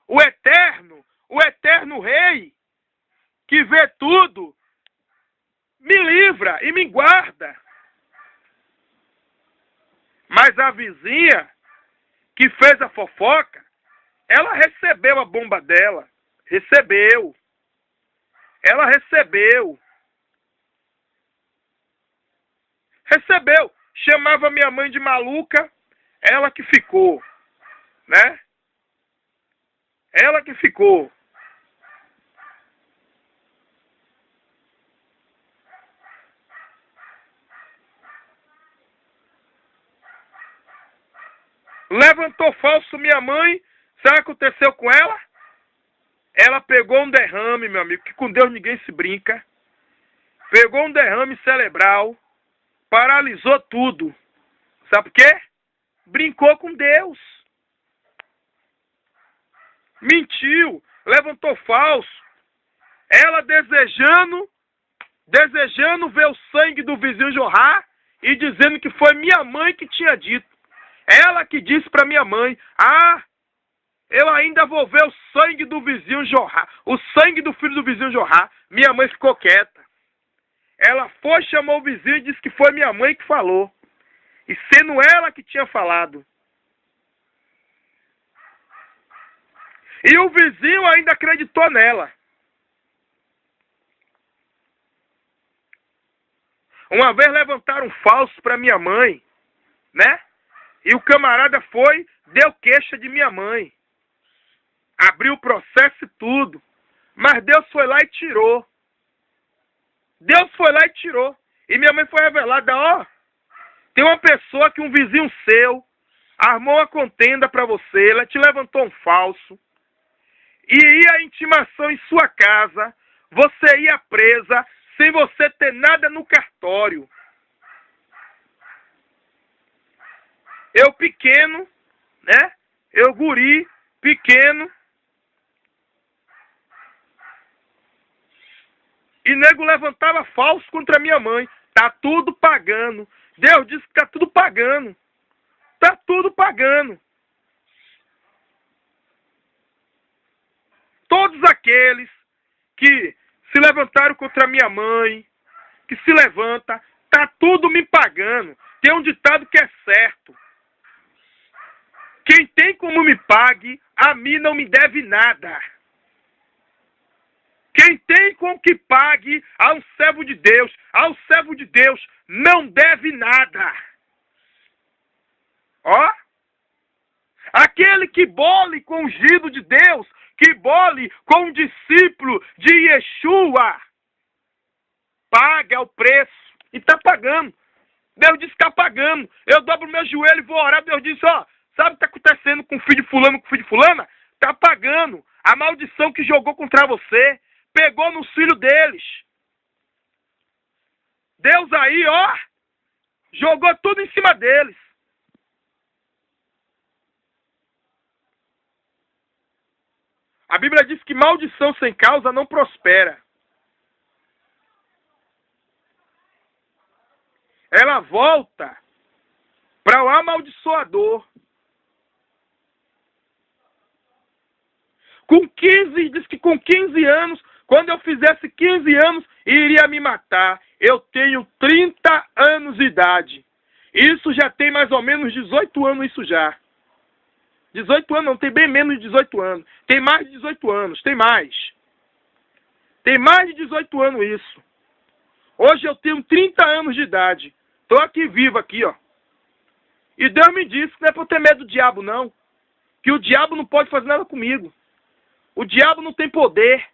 o eterno rei, que vê tudo, me livra e me guarda. Mas a vizinha que fez a fofoca, ela recebeu a bomba dela. Recebeu. Ela recebeu. Recebeu. Chamava minha mãe de maluca, ela que ficou. Né? Ela que ficou. Levantou falso minha mãe, sabe o que aconteceu com ela? Ela pegou um derrame, meu amigo, que com Deus ninguém se brinca. Pegou um derrame cerebral, paralisou tudo. Sabe por quê? Brincou com Deus. Mentiu, levantou falso. Ela desejando ver o sangue do vizinho jorrar e dizendo que foi minha mãe que tinha dito. Ela que disse para minha mãe: eu ainda vou ver o sangue do vizinho jorrar, o sangue do filho do vizinho jorrar. Minha mãe ficou quieta. Ela foi, chamou o vizinho e disse que foi minha mãe que falou. E sendo ela que tinha falado. E o vizinho ainda acreditou nela. Uma vez levantaram falso para minha mãe, né? E o camarada foi, deu queixa de minha mãe. Abriu o processo e tudo. Mas Deus foi lá e tirou. Deus foi lá e tirou. E minha mãe foi revelada, tem uma pessoa que um vizinho seu armou uma contenda para você, ela te levantou um falso. E ia a intimação em sua casa, você ia presa, sem você ter nada no cartório. Eu pequeno, né? Eu guri, pequeno. E nego levantava falso contra minha mãe. Tá tudo pagando. Deus disse que tá tudo pagando. Tá tudo pagando. Todos aqueles que se levantaram contra minha mãe, que se levanta, tá tudo me pagando. Tem um ditado que é certo. Quem tem como me pague, a mim não me deve nada. Quem tem com que pague ao servo de Deus não deve nada. Aquele que bole com o ungido de Deus, que bole com o discípulo de Yeshua, paga o preço. E está pagando. Deus disse que está pagando. Eu dobro meu joelho e vou orar. Deus disse, sabe o que está acontecendo com o filho de fulano, com o filho de fulana? Está pagando. A maldição que jogou contra você, pegou no filho deles. Deus aí, jogou tudo em cima deles. A Bíblia diz que maldição sem causa não prospera. Ela volta para o amaldiçoador. Diz que com 15 anos, quando eu fizesse 15 anos, iria me matar. Eu tenho 30 anos de idade. Isso já tem mais ou menos 18 anos, isso já. 18 anos não, tem bem menos de 18 anos. Tem mais de 18 anos, tem mais. Tem mais de 18 anos isso. Hoje eu tenho 30 anos de idade. Estou aqui vivo aqui, E Deus me disse que não é para eu ter medo do diabo, não. Que o diabo não pode fazer nada comigo. O diabo não tem poder.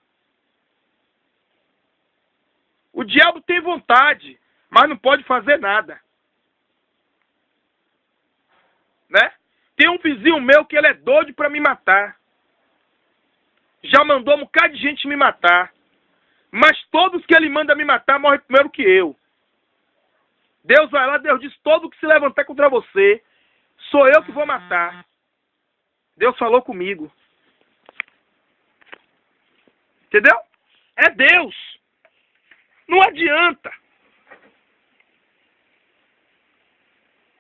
O diabo tem vontade, mas não pode fazer nada. Né? Tem um vizinho meu que ele é doido para me matar. Já mandou um bocado de gente me matar. Mas todos que ele manda me matar morrem primeiro que eu. Deus vai lá, Deus diz, todo que se levantar contra você, sou eu que vou matar. Deus falou comigo. Entendeu? É Deus. Não adianta.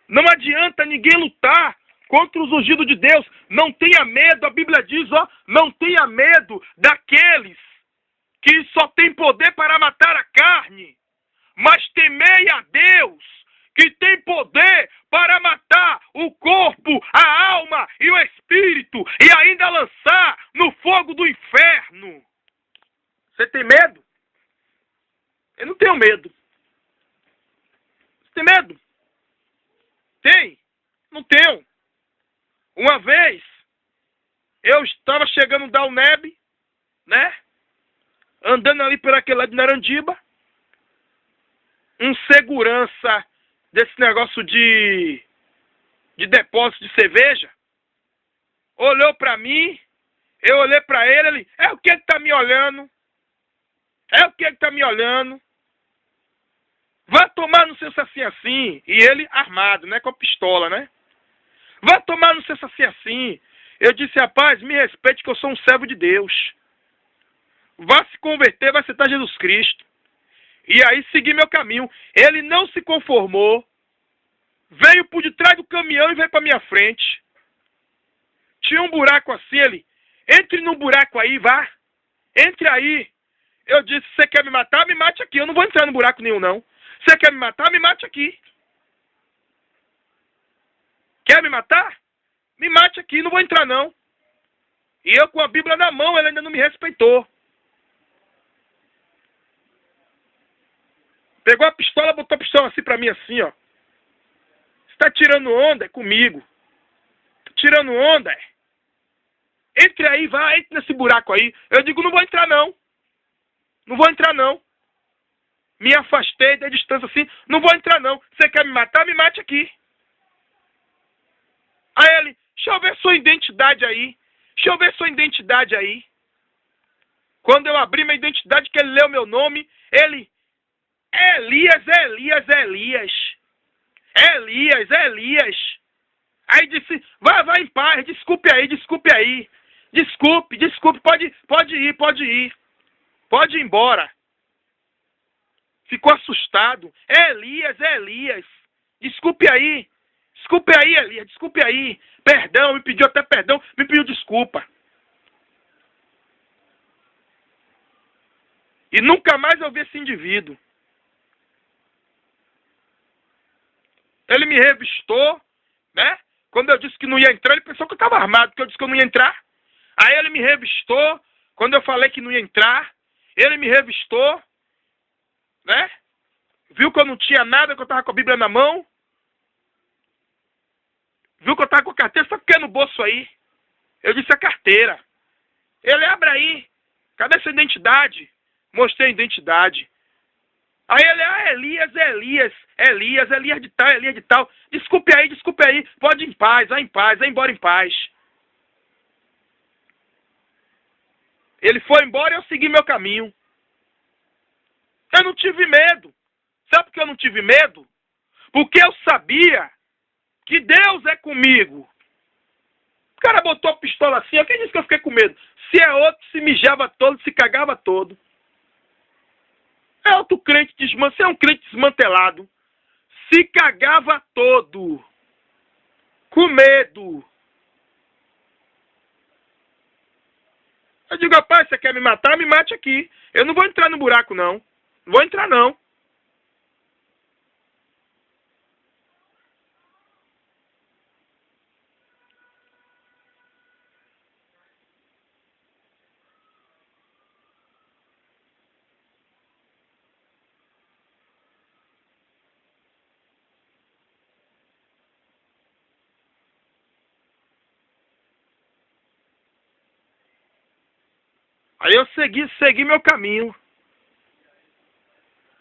Não adianta ninguém lutar contra os ungidos de Deus. Não tenha medo, a Bíblia diz, não tenha medo daqueles que só têm poder para matar a carne. Mas temei a Deus, que tem poder para matar o corpo, a alma e o espírito, e ainda lançar no fogo do inferno. Você tem medo? Eu não tenho medo. Você tem medo? Tem? Não tenho. Uma vez, eu estava chegando da UNEB, né? Andando ali por aquele lado de Narandiba. Um segurança desse negócio de de depósito de cerveja, olhou pra mim, eu olhei pra ele, é o que ele tá me olhando? É o que ele tá me olhando? Vai tomar no senso assim. E ele armado, né? Com a pistola, né? Vai tomar no senso assim. Eu disse, rapaz, me respeite que eu sou um servo de Deus. Vá se converter, vai aceitar Jesus Cristo. E aí segui meu caminho. Ele não se conformou. Veio por detrás do caminhão e veio pra minha frente. Tinha um buraco assim, ele. Entre no buraco aí, vá. Entre aí. Eu disse, você quer me matar? Me mate aqui. Eu não vou entrar no buraco nenhum, não. Você quer me matar? Me mate aqui. Quer me matar? Me mate aqui. Não vou entrar, não. E eu com a Bíblia na mão, ele ainda não me respeitou. Pegou a pistola, botou a pistola assim pra mim, assim, ó. Você tá tirando onda? É comigo. Tá tirando onda? É? Entre aí, vai. Entre nesse buraco aí. Eu digo, não vou entrar, não. Não vou entrar, não. Me afastei da distância assim. Não vou entrar, não. Você quer me matar? Me mate aqui. Aí ele, deixa eu ver sua identidade aí. Deixa eu ver sua identidade aí. Quando eu abri minha identidade, que ele leu meu nome, ele... Elias. Aí disse, vai em paz, desculpe aí. Desculpe, pode ir. Pode ir embora. Ficou assustado. Elias. Desculpe aí, Elias, desculpe aí. Perdão, me pediu até perdão, me pediu desculpa. E nunca mais eu vi esse indivíduo. Ele me revistou, né? Quando eu disse que não ia entrar, ele pensou que eu estava armado, porque eu disse que eu não ia entrar. Aí ele me revistou, quando eu falei que não ia entrar, ele me revistou, né? Viu que eu não tinha nada, que eu estava com a Bíblia na mão. Viu que eu estava com a carteira, sabe o que é no bolso aí? Eu disse a carteira. Ele, abre aí, cadê sua identidade? Mostrei a identidade. Aí ele, Elias de tal. Desculpe aí, pode ir em paz, vai embora em paz. Ele foi embora e eu segui meu caminho. Eu não tive medo. Sabe por que eu não tive medo? Porque eu sabia que Deus é comigo. O cara botou a pistola assim, quem disse que eu fiquei com medo? Se é outro, se mijava todo, se cagava todo. É outro crente desmantelado, você é um crente desmantelado. Se cagava todo. Com medo. Eu digo, rapaz, você quer me matar? Me mate aqui. Eu não vou entrar no buraco, não. Não vou entrar, não. Aí eu segui meu caminho.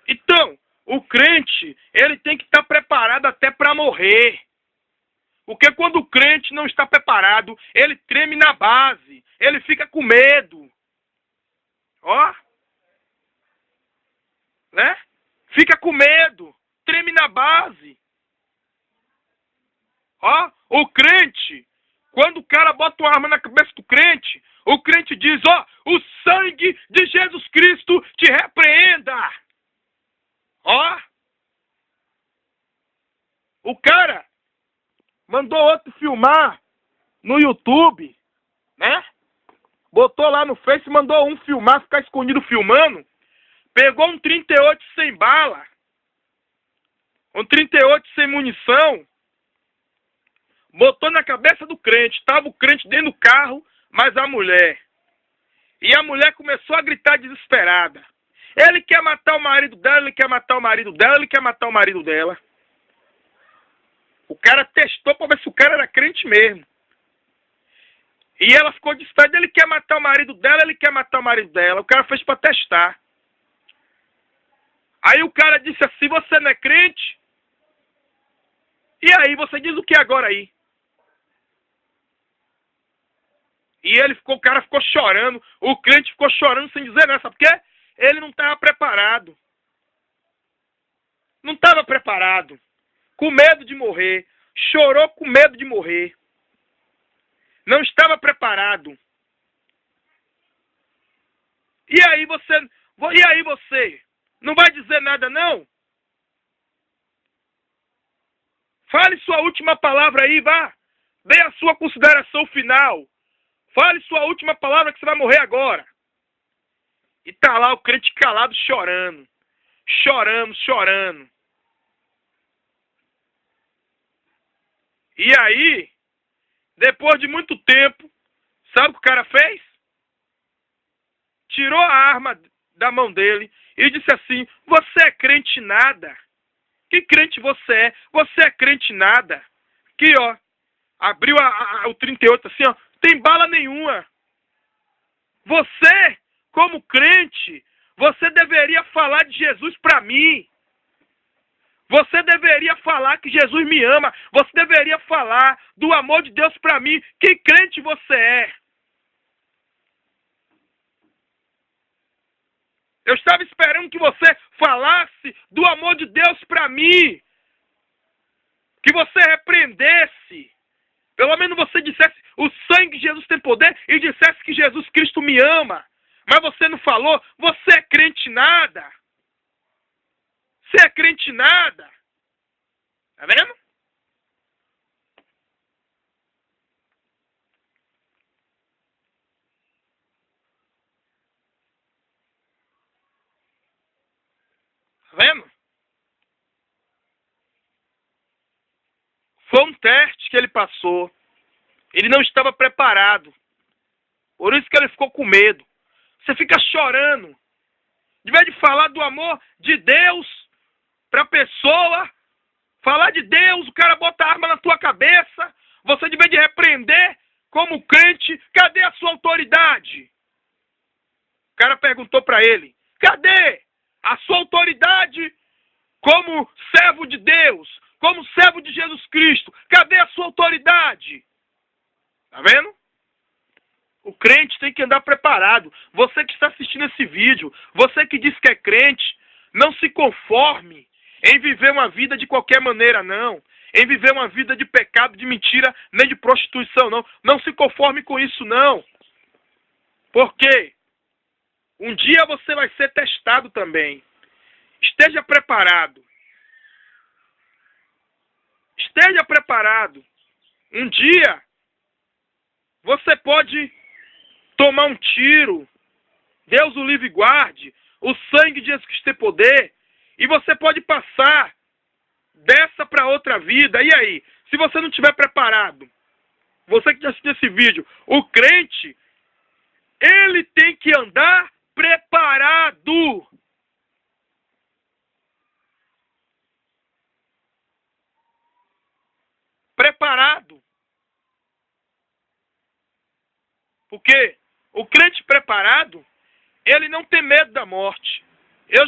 Então, o crente, ele tem que estar preparado até para morrer. Porque quando o crente não está preparado, ele treme na base, ele fica com medo. Ó. Né? Fica com medo, treme na base. Ó, o crente, quando o cara bota uma arma na cabeça do crente, o crente diz, ó, o sangue de Jesus Cristo te repreenda. Ó. O cara mandou outro filmar no YouTube, né? Botou lá no Face, mandou um filmar, ficar escondido filmando. Pegou um 38 sem bala. Um 38 sem munição. Botou na cabeça do crente. Tava o crente dentro do carro, mas a mulher. E a mulher começou a gritar desesperada. Ele quer matar o marido dela, ele quer matar o marido dela, ele quer matar o marido dela. O cara testou para ver se o cara era crente mesmo. E ela ficou distante, ele quer matar o marido dela, ele quer matar o marido dela. O cara fez para testar. Aí o cara disse assim, você não é crente? E aí, você diz o que agora aí? E o cara ficou chorando, o crente ficou chorando sem dizer nada, sabe por quê? Ele não estava preparado. Não estava preparado. Com medo de morrer. Chorou com medo de morrer. Não estava preparado. E aí você não vai dizer nada não? Fale sua última palavra aí, vá. Dê a sua consideração final. Fale sua última palavra que você vai morrer agora. E tá lá o crente calado chorando. Chorando. E aí, depois de muito tempo, sabe o que o cara fez? Tirou a arma da mão dele e disse assim: você é crente nada. Que crente você é? Você é crente nada. Aqui, ó. Abriu o 38 assim, ó. Tem bala nenhuma. Você, como crente, você deveria falar de Jesus para mim. Você deveria falar que Jesus me ama. Você deveria falar do amor de Deus para mim. Que crente você é? Eu estava esperando que você falasse do amor de Deus para mim. Que você repreendesse. Pelo menos você dissesse: o sangue de Jesus tem poder, e dissesse que Jesus Cristo me ama. Mas você não falou. Você é crente nada. Você é crente nada. Tá vendo? Tá vendo? Foi um teste que ele passou. Ele não estava preparado. Por isso que ele ficou com medo. Você fica chorando. De vez de falar do amor de Deus para a pessoa, falar de Deus, o cara bota a arma na tua cabeça. Você, de vez de repreender como crente, cadê a sua autoridade? O cara perguntou para ele: cadê a sua autoridade como servo de Deus, como servo de Jesus Cristo? Cadê a sua autoridade? Tá vendo? O crente tem que andar preparado. Você que está assistindo esse vídeo, você que diz que é crente, não se conforme em viver uma vida de qualquer maneira, não. Em viver uma vida de pecado, de mentira, nem de prostituição, não. Não se conforme com isso, não. Porque um dia você vai ser testado também. Esteja preparado. Esteja preparado. Um dia você pode tomar um tiro. Deus o livre e guarde. O sangue de Jesus Cristo tem poder. E você pode passar dessa para outra vida. E aí? Se você não estiver preparado, você que já assistiu esse vídeo, o crente, ele tem que andar preparado. Preparado. Porque o crente preparado, ele não tem medo da morte. Eu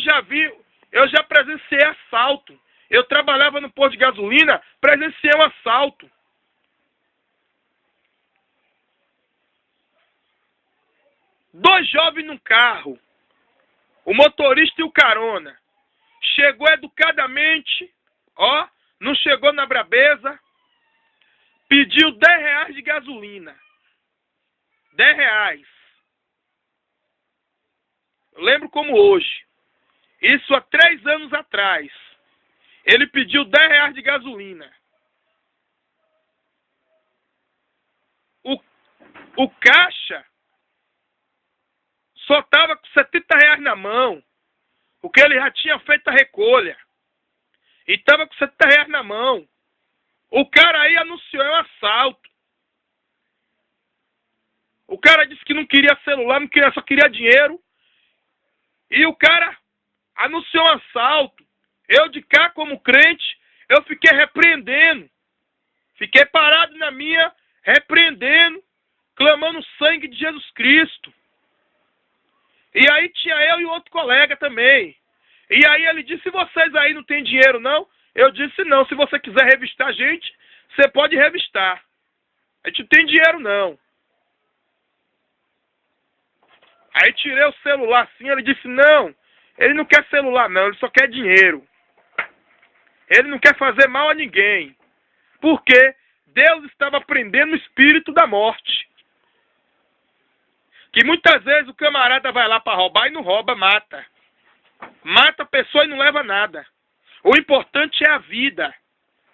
já presenciei assalto. Eu trabalhava no posto de gasolina, presenciei um assalto. Dois jovens num carro, o motorista e o carona. Chegou educadamente, ó, não chegou na brabeza, pediu R$10 de gasolina. R$10. Eu lembro como hoje. Isso há 3 anos atrás. Ele pediu R$10 de gasolina. O caixa só estava com R$70 na mão. Porque ele já tinha feito a recolha. E estava com R$70 na mão. O cara aí anunciou um assalto. O cara disse que não queria celular, não queria, só queria dinheiro. E o cara anunciou um assalto. Eu de cá, como crente, eu fiquei repreendendo. Fiquei parado na minha, repreendendo, clamando o sangue de Jesus Cristo. E aí tinha eu e outro colega também. E aí ele disse: vocês aí não tem dinheiro não? Eu disse, não, se você quiser revistar a gente, você pode revistar. A gente não tem dinheiro, não. Aí tirei o celular assim, ele disse, não, ele não quer celular não, ele só quer dinheiro. Ele não quer fazer mal a ninguém. Porque Deus estava prendendo o espírito da morte. Que muitas vezes o camarada vai lá para roubar e não rouba, mata. Mata a pessoa e não leva nada. O importante é a vida.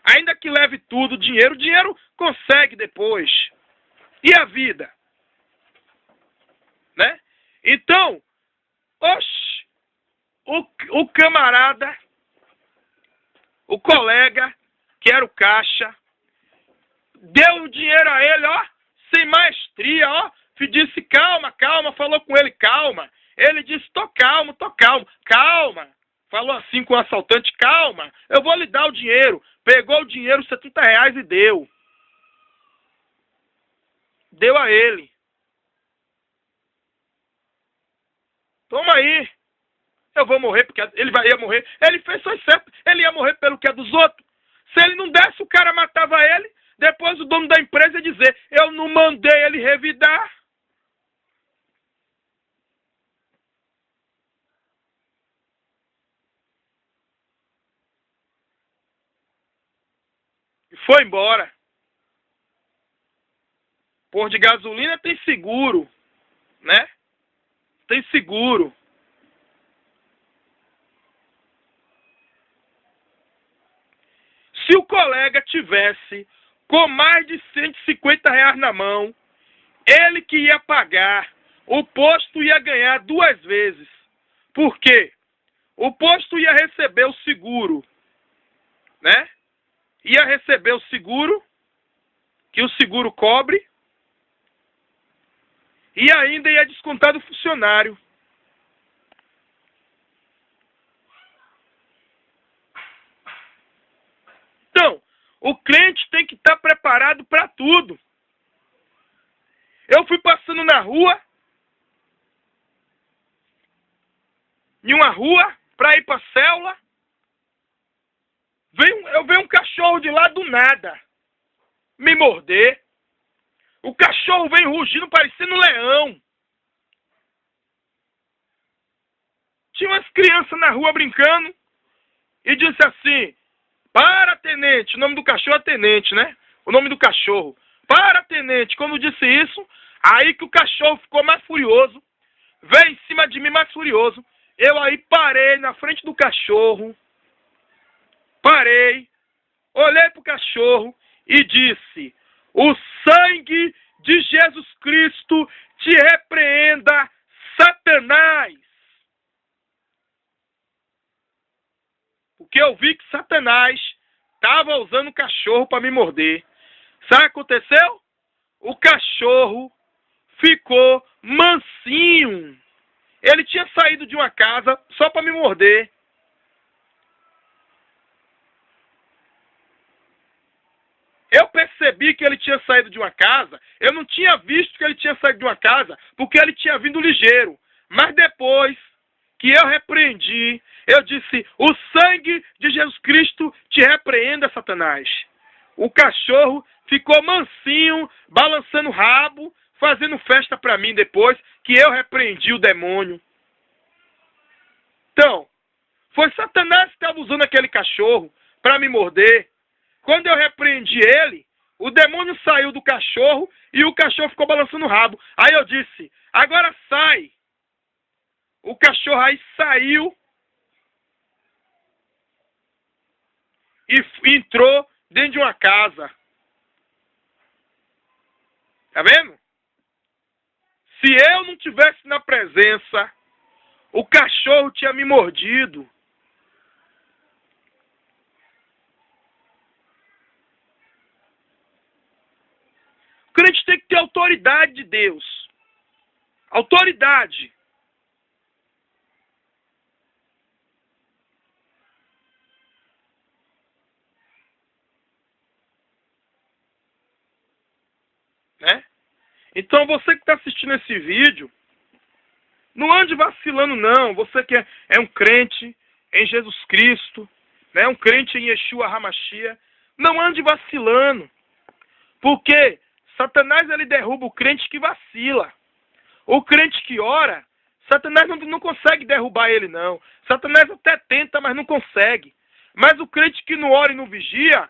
Ainda que leve tudo, o dinheiro consegue depois. E a vida? Né? Então, o camarada, o colega, que era o caixa, deu o dinheiro a ele, ó, sem maestria, ó, disse, calma, calma, falou com ele, calma. Ele disse, tô calmo, calma. Falou assim com o assaltante, calma, eu vou lhe dar o dinheiro. Pegou o dinheiro, R$70 e deu. Deu a ele. Toma aí. Eu vou morrer porque ele ia morrer. Ele fez só certo. Ele ia morrer pelo que é dos outros. Se ele não desse, o cara matava ele. Depois o dono da empresa ia dizer, eu não mandei ele revidar. E foi embora. Pôr de gasolina tem seguro, né? Tem seguro. Se o colega tivesse com mais de R$150 na mão, ele que ia pagar, o posto ia ganhar 2 vezes. Por quê? O posto ia receber o seguro, né? Ia receber o seguro, que o seguro cobre, e ainda ia descontar do funcionário. Então, o cliente tem que estar preparado para tudo. Eu fui passando na rua, em uma rua, para ir para a célula. Eu vi um cachorro de lá do nada me morder. O cachorro vem rugindo parecendo um leão. Tinha umas crianças na rua brincando e disse assim, para, tenente. O nome do cachorro é Tenente, né? O nome do cachorro. Para, tenente. Quando disse isso, aí que o cachorro ficou mais furioso. Veio em cima de mim mais furioso. Eu aí parei na frente do cachorro. Parei. Olhei pro cachorro e disse, o sangue de Jesus Cristo te repreenda, Satanás. Porque eu vi que Satanás estava usando o cachorro para me morder. Sabe o que aconteceu? O cachorro ficou mansinho. Ele tinha saído de uma casa só para me morder. Eu percebi que ele tinha saído de uma casa. Eu não tinha visto que ele tinha saído de uma casa porque ele tinha vindo ligeiro. Mas depois que eu repreendi, eu disse, o sangue de Jesus Cristo te repreenda, Satanás. O cachorro ficou mansinho, balançando o rabo, fazendo festa para mim depois que eu repreendi o demônio. Então, foi Satanás que estava usando aquele cachorro para me morder. Quando eu repreendi ele, o demônio saiu do cachorro e o cachorro ficou balançando o rabo. Aí eu disse, agora sai. O cachorro aí saiu e entrou dentro de uma casa. Tá vendo? Se eu não tivesse na presença, o cachorro tinha me mordido. O crente tem que ter autoridade de Deus. Autoridade. Né? Então você que está assistindo esse vídeo, não ande vacilando não. Você que é um crente em Jesus Cristo, né, um crente em Yeshua HaMashiach, não ande vacilando. Porque Satanás ele derruba o crente que vacila. O crente que ora, Satanás não consegue derrubar ele, não. Satanás até tenta, mas não consegue. Mas o crente que não ora e não vigia,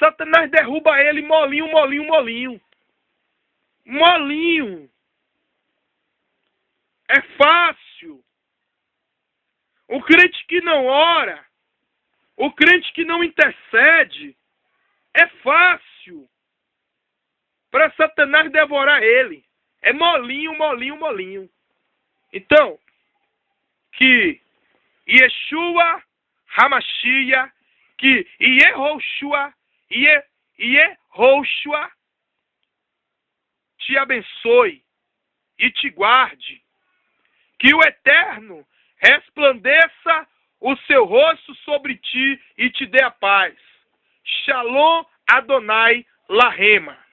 Satanás derruba ele molinho, molinho, molinho. Molinho. É fácil. O crente que não ora, o crente que não intercede, é fácil para Satanás devorar ele. É molinho, molinho, molinho. Então, que Yeshua HaMashiach, que Yehoshua te abençoe e te guarde. Que o Eterno resplandeça o seu rosto sobre ti e te dê a paz. Shalom Adonai Lahema.